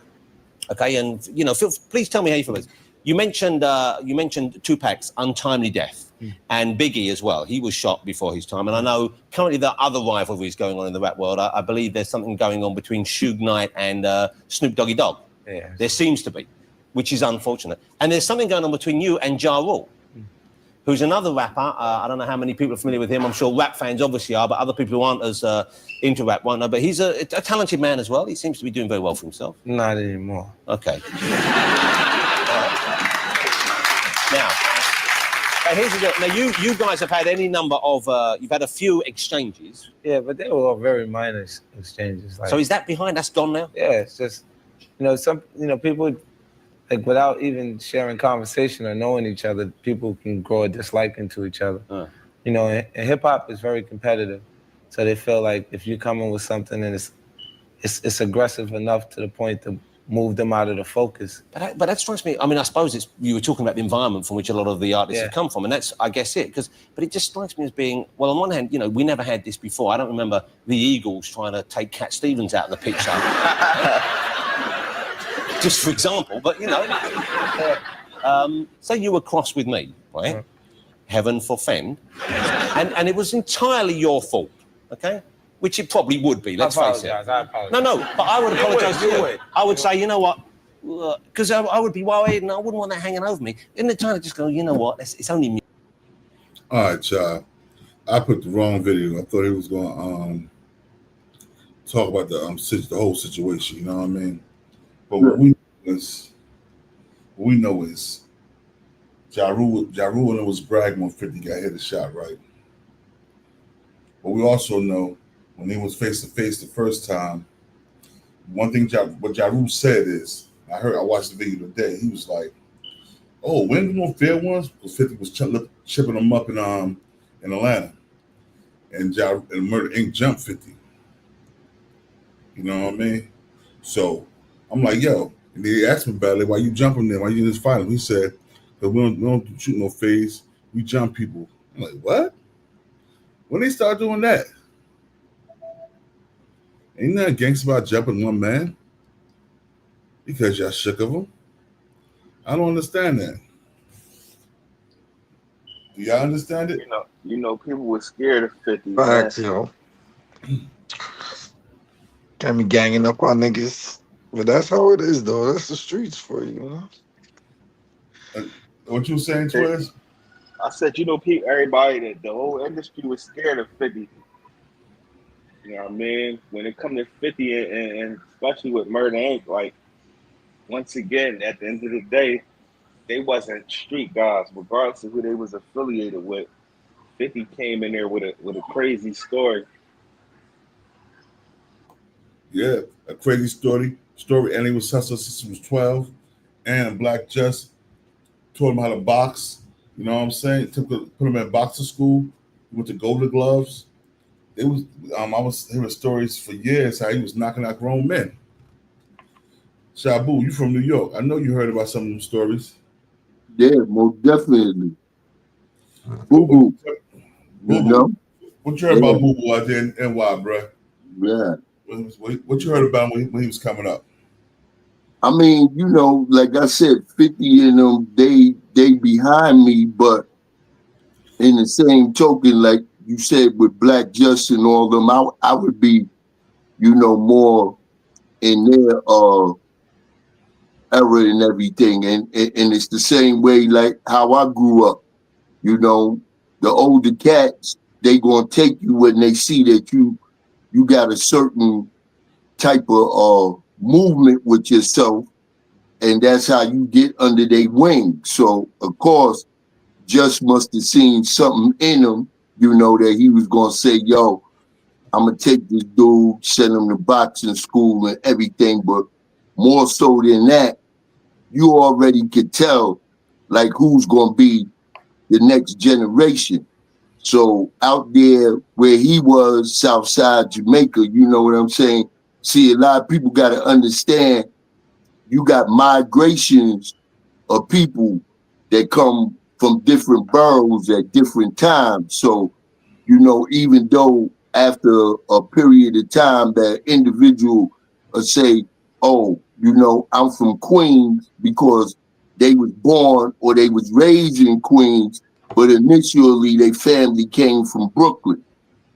Okay, and you know, please tell me how you feel about this. You mentioned Tupac's untimely death. and Biggie as well. He was shot before his time. And I know currently there are other rivalries going on in the rap world. I believe there's something going on between Suge Knight and Snoop Doggy Dogg. Yeah. There seems to be, which is unfortunate. And there's something going on between you and Ja Rule, who's another rapper. I don't know how many people are familiar with him. I'm sure rap fans obviously are, but other people who aren't as into rap won't know. But he's a talented man as well. He seems to be doing very well for himself. Not anymore. Okay. Now, here's the deal. Now, you guys have had any number of, you've had a few exchanges. Yeah, but they were all very minor exchanges. Like, so is that behind? That's gone now? Yeah, it's just, people, like without even sharing conversation or knowing each other, people can grow a dislike into each other. And hip hop is very competitive. So they feel like if you come in with something and it's aggressive enough to the point to move them out of the focus. But that strikes me. I mean, I suppose you were talking about the environment from which a lot of the artists have come from, and that's, I guess, it. But it just strikes me as being, well, on one hand, we never had this before. I don't remember the Eagles trying to take Cat Stevens out of the picture. Just for example, but say you were cross with me, right? Heaven forfend, and it was entirely your fault, okay? Which it probably would be, let's face it. I apologize. No, but I would apologise to you. I would say, you know what, because I would be worried and I wouldn't want that hanging over me. In the time to just go, you know what, it's only me. All right, y'all. I put the wrong video. I thought he was going to talk about the whole situation, you know what I mean? But what we know is JaRule was bragging when 50 got hit a shot, right? But we also know when he was face to face the first time, one thing what JaRule said is, I watched the video today. He was like, "Oh, when no fair ones?" Because 50 was chipping him up in Atlanta, and Murder Inc. jumped 50. You know what I mean? So I'm like, yo. And they asked me about it, why you jumping them? Why you just fighting? He said, because we don't shoot no phase. We jump people. I'm like, what? When they start doing that? Ain't nothing gangster about jumping one man because y'all shook of him. I don't understand that. Do y'all understand it? People were scared of 50. Facts, yo. Can't be ganging up on niggas. But that's how it is, though. That's the streets for you, What you saying, Twiz? I said, everybody, the whole industry was scared of 50. You know what I mean? When it comes to 50 and especially with Murder Inc., like, once again, at the end of the day, they wasn't street guys, regardless of who they was affiliated with. 50 came in there with a crazy story. Yeah, a crazy story, and he was hustling since he was 12, and Black Just taught him how to box. You know what I'm saying? Put him in boxing school. He went to Golden Gloves. I was hearing stories for years how he was knocking out grown men. Shabu, you from New York? I know you heard about some of them stories. Yeah, most definitely. Boo Boo. You know? What you heard about Boo Boo out there in NY, bro? Yeah. What you heard about when he was coming up? I mean, like I said, 50 and them, they behind me, but in the same token, like you said, with Black Just and all them, I would be, more in their era and everything. And it's the same way like how I grew up. The older cats, they gonna take you when they see that you got a certain type of movement with yourself, and that's how you get under their wing. So of course, Just must have seen something in him, that he was gonna say, yo, I'm gonna take this dude, send him to boxing school and everything. But more so than that, you already could tell like who's gonna be the next generation. So out there where he was, Southside Jamaica, you know what I'm saying? See, a lot of people got to understand you got migrations of people that come from different boroughs at different times. So, even though after a period of time that individual will say, oh, I'm from Queens because they was born or they was raised in Queens, but initially their family came from Brooklyn,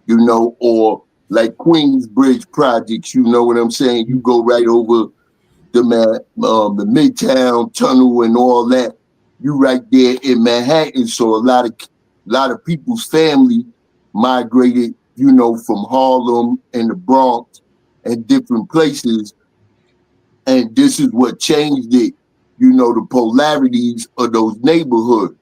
you know, or like Queensbridge projects, you know what I'm saying? You go right over the Midtown Tunnel and all that. You right there in Manhattan. So a lot of people's family migrated, you know, from Harlem and the Bronx and different places. And this is what changed it, you know, the polarities of those neighborhoods.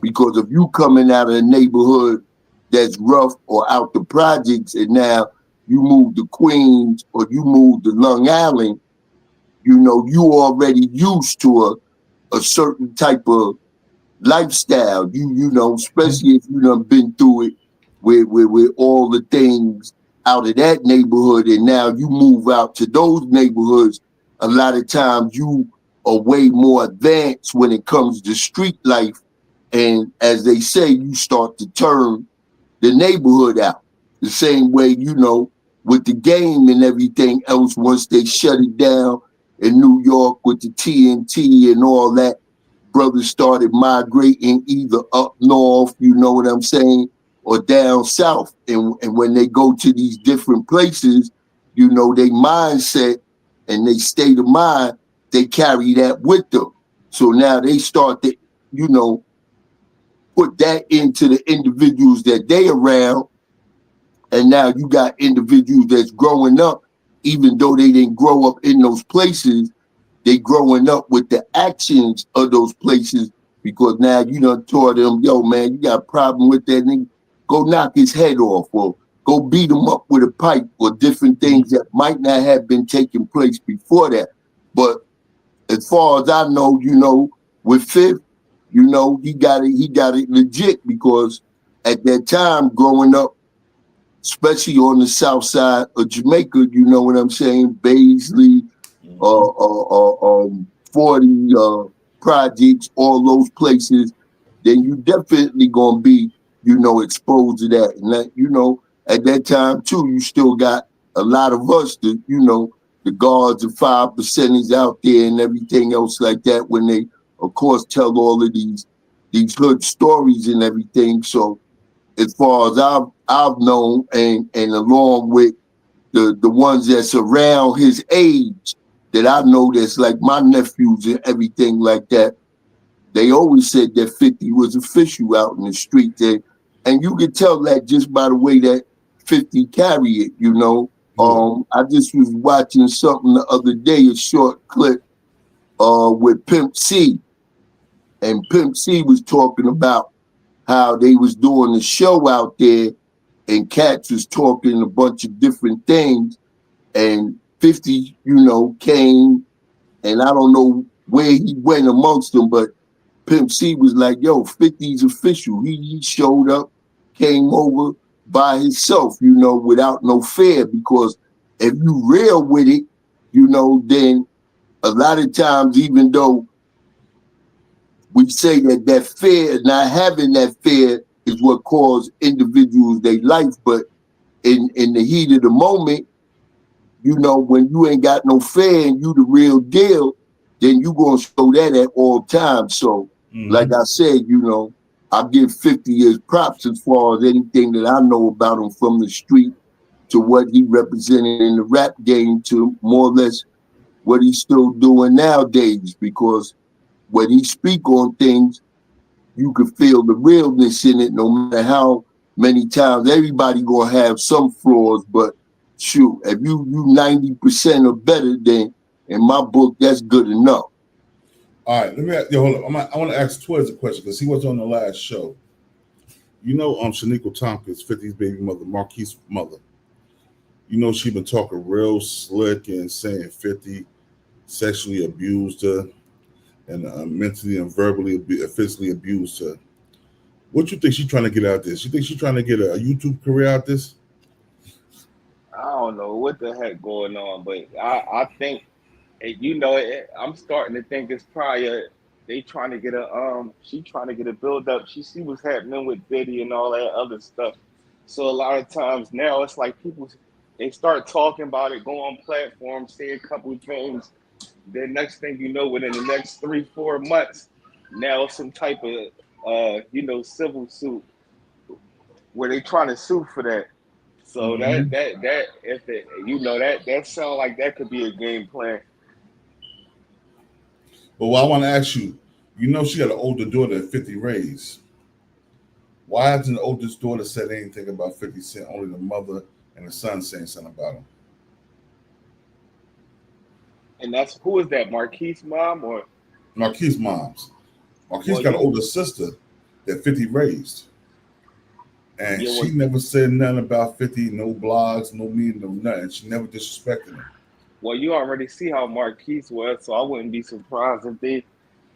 Because if you coming out of a neighborhood that's rough or out the projects and now you move to Queens or you move to Long Island, you know, you already used to a certain type of lifestyle. You know, especially if you done been through it with all the things out of that neighborhood, and now you move out to those neighborhoods. A lot of times you are way more advanced when it comes to street life, and as they say, you start to turn the neighborhood out. The same way, you know, with the game and everything else, once they shut it down in New York with the TNT and all that, brothers started migrating either up north, you know what I'm saying, or down south. And when they go to these different places, you know, they mindset and they state of mind, they carry that with them. So now they start to, you know, put that into the individuals that they around. And now you got individuals that's growing up, even though they didn't grow up in those places, they growing up with the actions of those places, because now you done taught them, yo, man, you got a problem with that nigga, go knock his head off, or go beat him up with a pipe, or different things that might not have been taking place before that. But as far as I know, you know, with Fifth, you know, he got it legit, because at that time growing up, especially on the south side of Jamaica, you know what I'm saying, Baisley, 40 projects, all those places, then you definitely gonna be, you know, exposed to that. And that, you know, at that time too, you still got a lot of us, the, you know, the guards and 5%ers out there and everything else like that, when they, of course, tell all of these hood stories and everything. So as far as I've known, and along with the ones that's around his age that I know, that's like my nephews and everything like that, they always said that 50 was official out in the street there. And you could tell that just by the way that 50 carry it, you know. I just was watching something the other day, a short clip with Pimp C. And Pimp C was talking about how they was doing the show out there, and Cats was talking a bunch of different things, and 50, you know, came, and I don't know where he went amongst them, but Pimp C was like, yo, 50's official. He showed up, came over by himself, you know, without no fear, because if you real with it, you know, then a lot of times, even though we say that fear, not having that fear is what caused individuals their life, but in the heat of the moment, you know, when you ain't got no fear and you the real deal, then you gonna show that at all times. So, like I said, you know, I give 50 years props as far as anything that I know about him, from the street to what he represented in the rap game to more or less what he's still doing nowadays. Because when he speak on things, you can feel the realness in it, no matter how many times. Everybody gonna have some flaws, but shoot, if you 90% or better, then in my book, that's good enough. All right, let me hold up. I want to ask Twiz a question, because he was on the last show. You know, Shaniqua Tompkins, 50's baby mother, Marquis' mother. You know, she been talking real slick and saying 50 sexually abused her and mentally and verbally, physically abused her. What you think she's trying to get out of this? You think she's trying to get a YouTube career out of this? I don't know what the heck going on, but I think, you know, I'm starting to think it's probably they trying to get she trying to get a build up. She see what's happening with Diddy and all that other stuff. So a lot of times now it's like people, they start talking about it, go on platforms, say a couple of things. Then next thing you know, within the next 3-4 months, now some type of you know, civil suit where they trying to sue for that. So that if it, you know, that sound like that could be a game plan. But what I want to ask you, you know, she got an older daughter at 50 raised. Why hasn't the oldest daughter said anything about 50 Cent? Only the mother and the son saying something about him. And that's who is that? Marquise mom or Marquise moms. Marquise got an older sister that 50 raised. And she never said nothing about 50, no blogs, no meeting, no nothing. She never disrespected him. Well, you already see how Marquise was, so I wouldn't be surprised if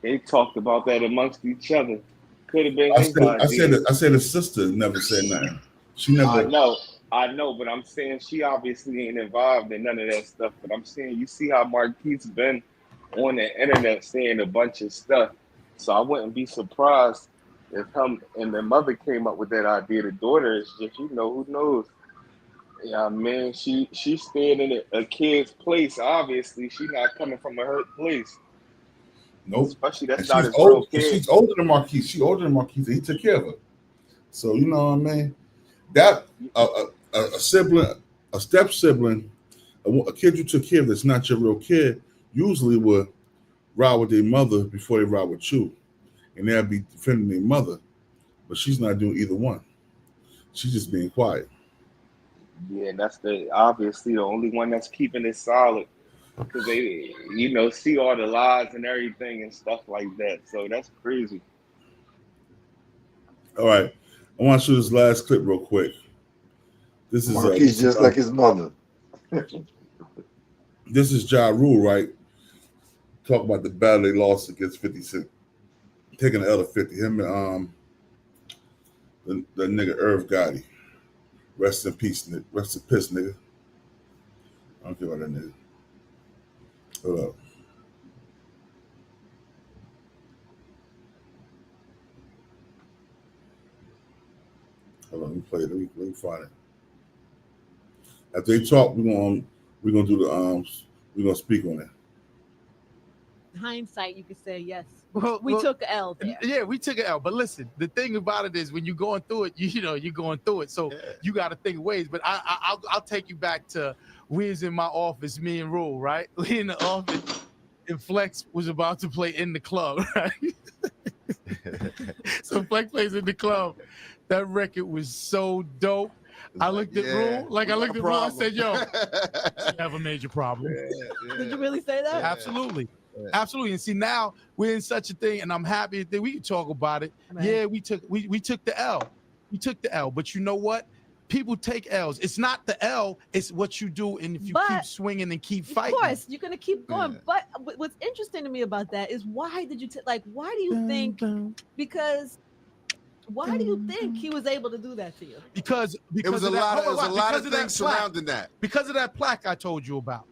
they talked about that amongst each other. Could have been his idea. I said the sister never said nothing. She never. I know, but I'm saying she obviously ain't involved in none of that stuff. But I'm saying you see how Marquise been on the internet saying a bunch of stuff. So I wouldn't be surprised if him and the mother came up with that idea. The daughter is just, you know, who knows? Yeah, man, she's staying in a kid's place. Obviously, she's not coming from a hurt place. Nope. Especially that's and not his real kid. She's older than Marquise. She older than Marquise. He took care of her. So you know what I mean? That a sibling, a step sibling, a kid you took care of that's not your real kid, usually will ride with their mother before they ride with you, and they'll be defending their mother. But she's not doing either one. She's just being quiet. Yeah, that's obviously the only one that's keeping it solid, because they, you know, see all the lies and everything and stuff like that. So that's crazy. All right, I want to show this last clip real quick. This is Marquise just like his mother. This is Ja Rule, right? Talk about the battle they lost against 50 Cent, taking the L to 50. Him and the nigga Irv Gotti. Rest in peace, nigga. Rest in piss, nigga. I don't care about that nigga. Hold up. Hold on, let me play it. Let me find it. After they talk, we're gonna do the we're gonna speak on it. Hindsight, you could say yes. We took an L there. Yeah, we took an L. But listen, the thing about it is when you're going through it, you know, you're going through it. So you got to think of ways. But I'll take you back to we was in my office, me and Rule, right? We in the office, and Flex was about to play in the club, right? So Flex plays in the club. That record was so dope. I looked at Rule, I said, yo, you have a major problem. Did you really say that? Absolutely. Absolutely. And see, now we're in such a thing, and I'm happy that we can talk about it. Right. Yeah, we took the L. We took the L. But you know what? People take L's. It's not the L, it's what you do, and if you keep swinging and keep fighting. Of course, you're gonna keep going. Yeah. But what's interesting to me about that is why did you why do you think why do you think he was able to do that to you? Because it was a lot of things surrounding that. Because of that plaque I told you about.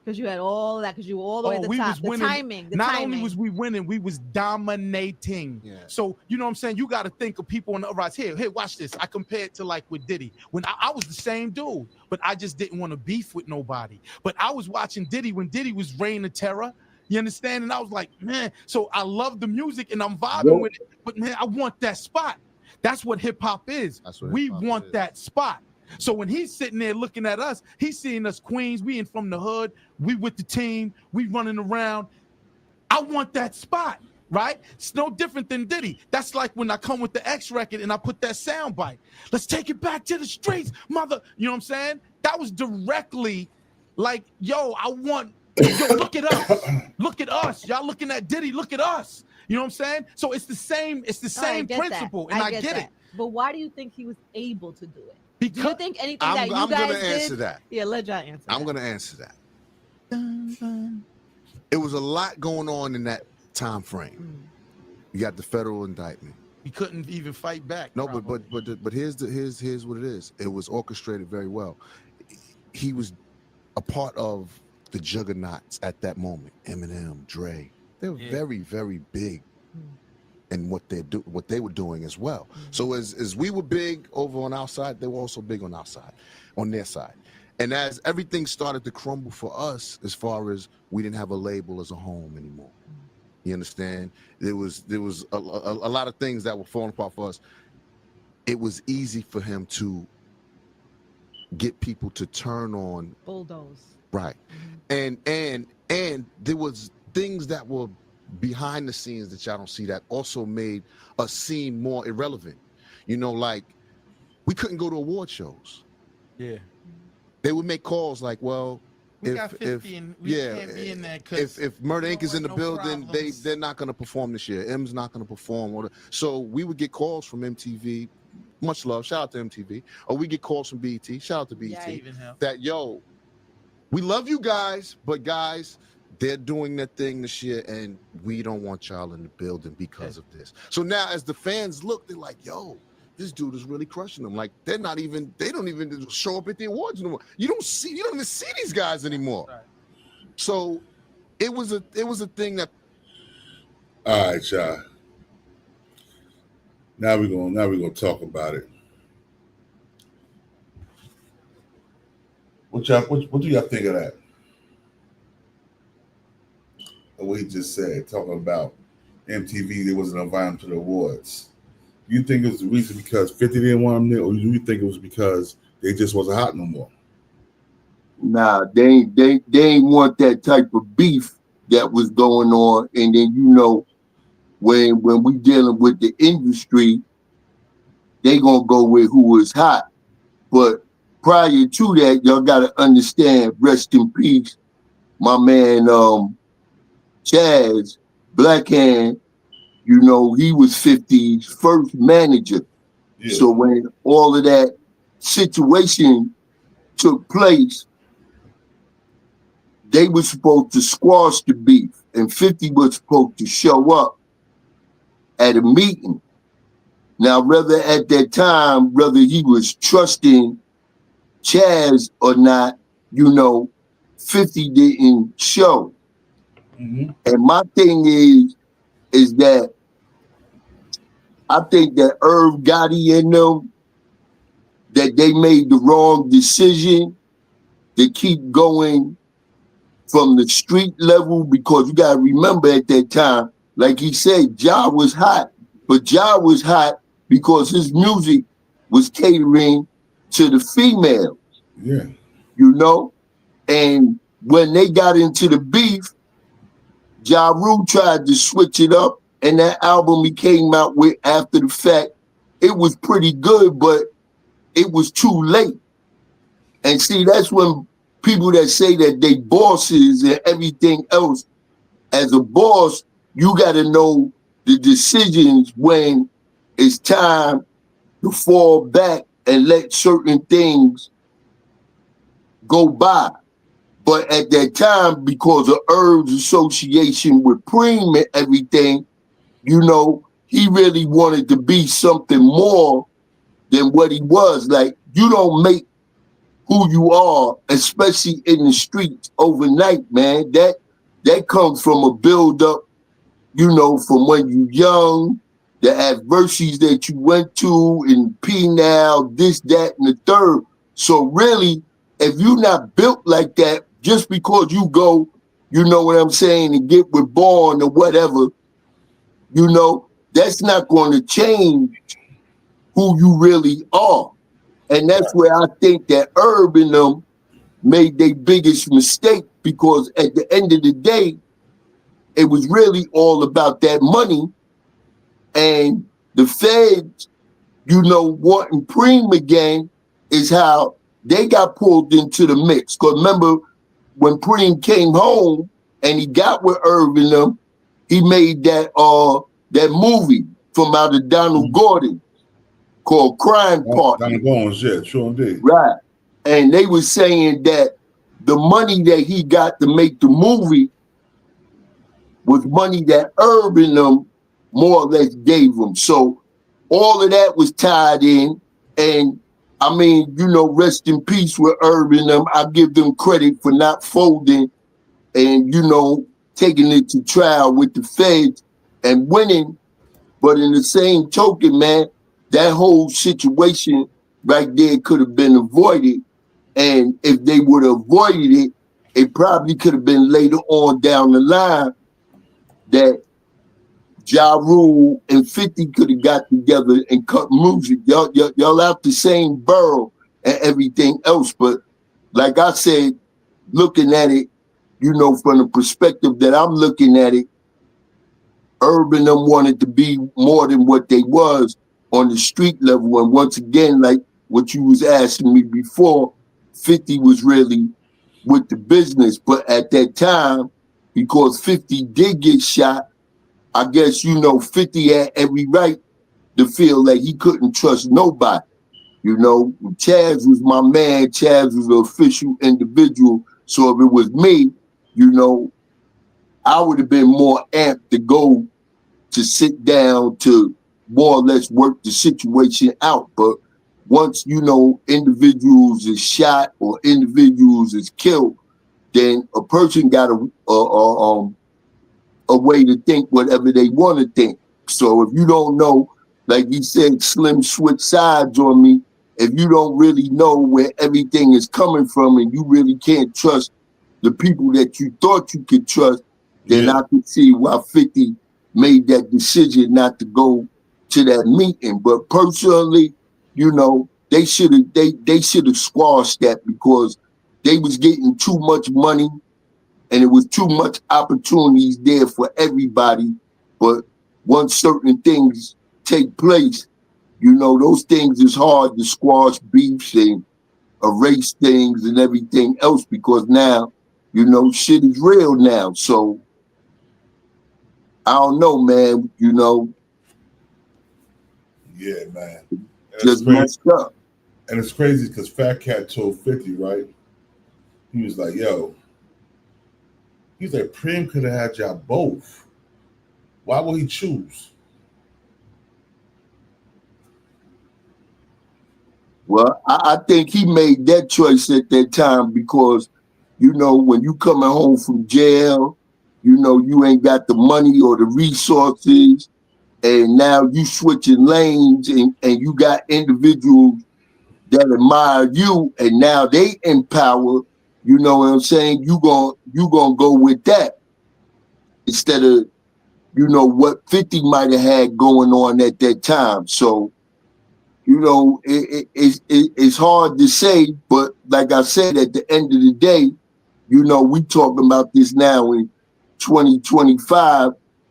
Because you had all that, because you were all the way at the top. The timing. Not only was we winning, we was dominating. Yeah. So, you know what I'm saying? You got to think of people on the rise. Here, watch this. I compared to like with Diddy. When I was the same dude, but I just didn't want to beef with nobody. But I was watching Diddy when Diddy was Reign of Terror. You understand? And I was like, man, so I love the music and I'm vibing with it. But man, I want that spot. That's what hip hop is. We want that spot. So when he's sitting there looking at us, he's seeing us Queens. We in from the hood. We with the team. We running around. I want that spot, right? It's no different than Diddy. That's like when I come with the X record and I put that sound bite. Let's take it back to the streets, mother. You know what I'm saying? That was directly like, yo, I want, yo, look at us. Look at us. Y'all looking at Diddy. Look at us. You know what I'm saying? So it's the same principle. And I get it. But why do you think he was able to do it? Because do you think anything that you guys did? I'm going to answer that. Yeah, let y'all answer. I'm going to answer that. It was a lot going on in that time frame. You got the federal indictment. He couldn't even fight back. No, but here's what it is. It was orchestrated very well. He was a part of the juggernauts at that moment. Eminem, Dre. They were very, very big. And what they were doing as well. So as we were big over on our side, they were also big on our side, on their side. And as everything started to crumble for us, as far as we didn't have a label as a home anymore, You understand? There was a lot of things that were falling apart for us. It was easy for him to get people to turn on bulldoze. Right. And there was things that were behind the scenes that y'all don't see that also made us seem more irrelevant. You know, like we couldn't go to award shows. Yeah. They would make calls like, well, We got 50 and we can't be in there if Murder Inc. is in the no building, problems. they're not going to perform this year. M's not going to perform. So we would get calls from MTV. Much love, shout out to MTV. Or we get calls from BET. Shout out to BET. Yeah, even hell. That we love you guys, but guys, they're doing their thing this year, and we don't want y'all in the building because of this. So now, as the fans look, they're like, "Yo, this dude is really crushing them." Like they don't even show up at the awards no more. You don't even see these guys anymore. Right. So it was a thing that. All right, y'all. Now we're gonna talk about it. What do y'all think of that? What he just said, talking about MTV, they wasn't inviting to the awards. Do you think it was the reason because 50 didn't want them there, or do you think it was because they just wasn't hot no more? Nah, they ain't want that type of beef that was going on. And then when we dealing with the industry, they gonna go with who was hot. But prior to that, y'all gotta understand, rest in peace, my man Chaz Blackhand, he was 50's first manager. Yeah. So when all of that situation took place, they were supposed to squash the beef, and 50 was supposed to show up at a meeting. Now, whether at that time, whether he was trusting Chaz or not, 50 didn't show. Mm-hmm. And my thing is that I think that Irv Gotti and them, that they made the wrong decision to keep going from the street level, because you got to remember at that time, like he said, Ja was hot, but Ja was hot because his music was catering to the females. Yeah. And when they got into the beef, Ja Rule tried to switch it up, and that album he came out with after the fact, it was pretty good, but it was too late. And see, that's when people that say that they bosses and everything else, as a boss, you got to know the decisions when it's time to fall back and let certain things go by. But at that time, because of Irv's association with Preem and everything, he really wanted to be something more than what he was. Like, you don't make who you are, especially in the streets, overnight, man. That comes from a build-up, from when you're young, the adversities that you went to, and P-Now, this, that, and the third. So really, if you're not built like that, just because you go, you know what I'm saying, and get reborn or whatever, that's not going to change who you really are. And that's where I think that Irv and them made their biggest mistake, because at the end of the day, it was really all about that money. And the feds, wanting Preem again is how they got pulled into the mix. Because remember, when Preem came home and he got with Irv and them, he made that movie from out of Donald Gordon called Crime Partner. Donald Gordon's, yeah, sure indeed. Right. And they were saying that the money that he got to make the movie was money that Irv and them more or less gave him. So all of that was tied in. And I mean, rest in peace with Irv and them. I give them credit for not folding and, taking it to trial with the feds and winning. But in the same token, man, that whole situation right there could have been avoided. And if they would have avoided it, it probably could have been later on down the line that Ja Rule and 50 could have got together and cut music. Y'all out the same borough and everything else. But like I said, looking at it, you know, from the perspective that I'm looking at it, Urban them wanted to be more than what they was on the street level. And once again, like what you was asking me before, 50 was really with the business. But at that time, because 50 did get shot, I guess, you know, 50 had every right to feel like he couldn't trust nobody. You know, Chaz was my man. Chaz was an official individual. So if it was me, you know, I would have been more amped to go to sit down to more or less work the situation out. But once, you know, individuals is shot or individuals is killed, then a person got a way to think whatever they want to think. So if you don't know, like he said, Slim switch sides on me, if you don't really know where everything is coming from and you really can't trust the people that you thought you could trust, then I could see why 50 made that decision not to go to that meeting. But personally, you know, they should have squashed that because they was getting too much money and it was too much opportunities there for everybody. But once certain things take place, you know, those things is hard to squash beefs and erase things and everything else because now, you know, shit is real now. So I don't know, man, you know. Yeah, man. Just messed up. And it's crazy because Fat Cat told 50, right? He was like, yo, he's like, Prim could have had y'all both. Why would he choose? Well, I think he made that choice at that time because, you know, when you coming home from jail, you know, you ain't got the money or the resources, and now you switching lanes and you got individuals that admire you, and now they in power, you know what I'm saying? You gonna go with that instead of, you know, what 50 might have had going on at that time. So, you know, it's hard to say, but like I said, at the end of the day, you know, we talking about this now in 2025.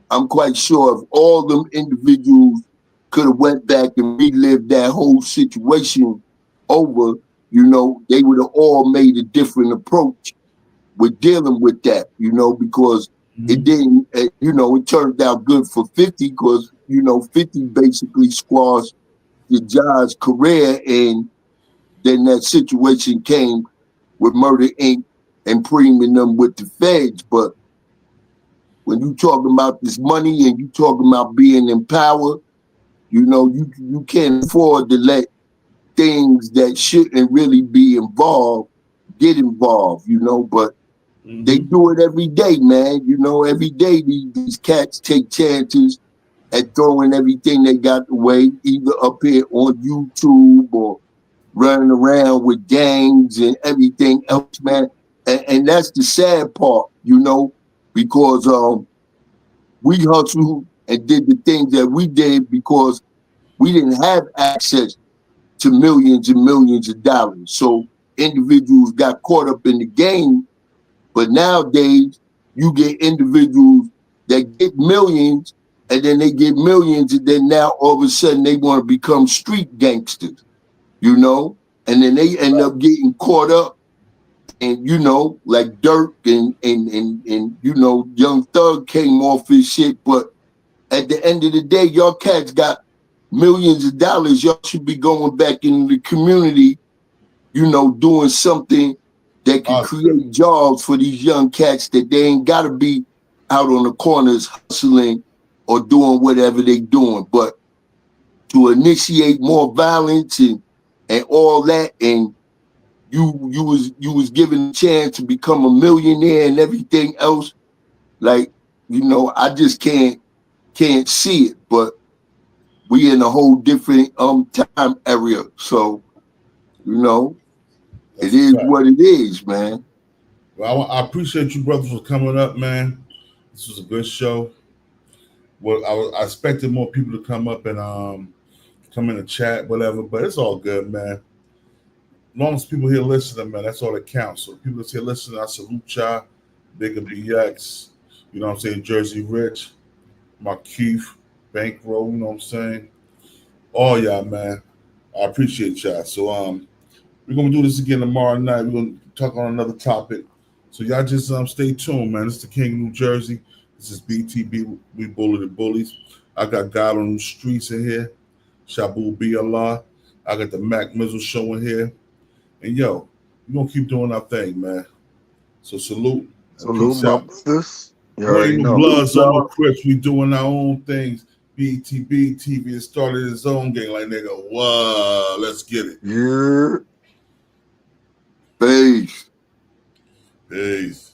I'm quite sure if all them individuals could have went back and relived that whole situation over, you know, they would have all made a different approach with dealing with that, you know, because it didn't, you know, it turned out good for 50 because, you know, 50 basically squashed the Ja's career, and then that situation came with Murder Inc. and premium them with the feds. But when you talking about this money and you talking about being in power, you know, you can't afford to let things that shouldn't really be involved get involved, you know, but they do it every day, man. You know, every day these cats take chances at throwing everything they got away, either up here on YouTube or running around with gangs and everything else, man. And that's the sad part, you know, because we hustled and did the things that we did because we didn't have access to millions and millions of dollars. So individuals got caught up in the game. But nowadays, you get individuals that get millions, and then they get millions, and then now all of a sudden they want to become street gangsters, you know? And then they end up getting caught up, and you know, like Dirk and you know, Young Thug came off his shit. But at the end of the day, y'all cats got millions of dollars. Y'all should be going back in the community, you know, doing something that can create jobs for these young cats that they ain't got to be out on the corners hustling or doing whatever they doing. But to initiate more violence and all that, and you was given a chance to become a millionaire and everything else, like, you know, I just can't see it. But we in a whole different time area, so you know, it is what it is, man. Well, I appreciate you brothers for coming up, man. This was a good show. Well, I expected more people to come up and come in the chat, whatever, but it's all good, man. As long as people here listening, man, that's all that counts. So people that's here listening, I salute y'all. Bigger BX, you know what I'm saying? Jersey Rich, Markeith, Bankroll, you know what I'm saying? All y'all, man. I appreciate y'all. So we're gonna do this again tomorrow night. We're gonna talk on another topic. So y'all just stay tuned, man. This is the King of New Jersey. This is BTB. We bully the bullies. I got God on the streets in here. Shabu B Allah. I got the Mac Mizzle show in here. And yo, we're gonna keep doing our thing, man. So salute. Salute, my brothers. You We already ain't no know. Bloods on no Crips. We doing our own things. BTB TV has started its own game. Like, nigga, wow, let's get it. Yeah. Peace. Peace.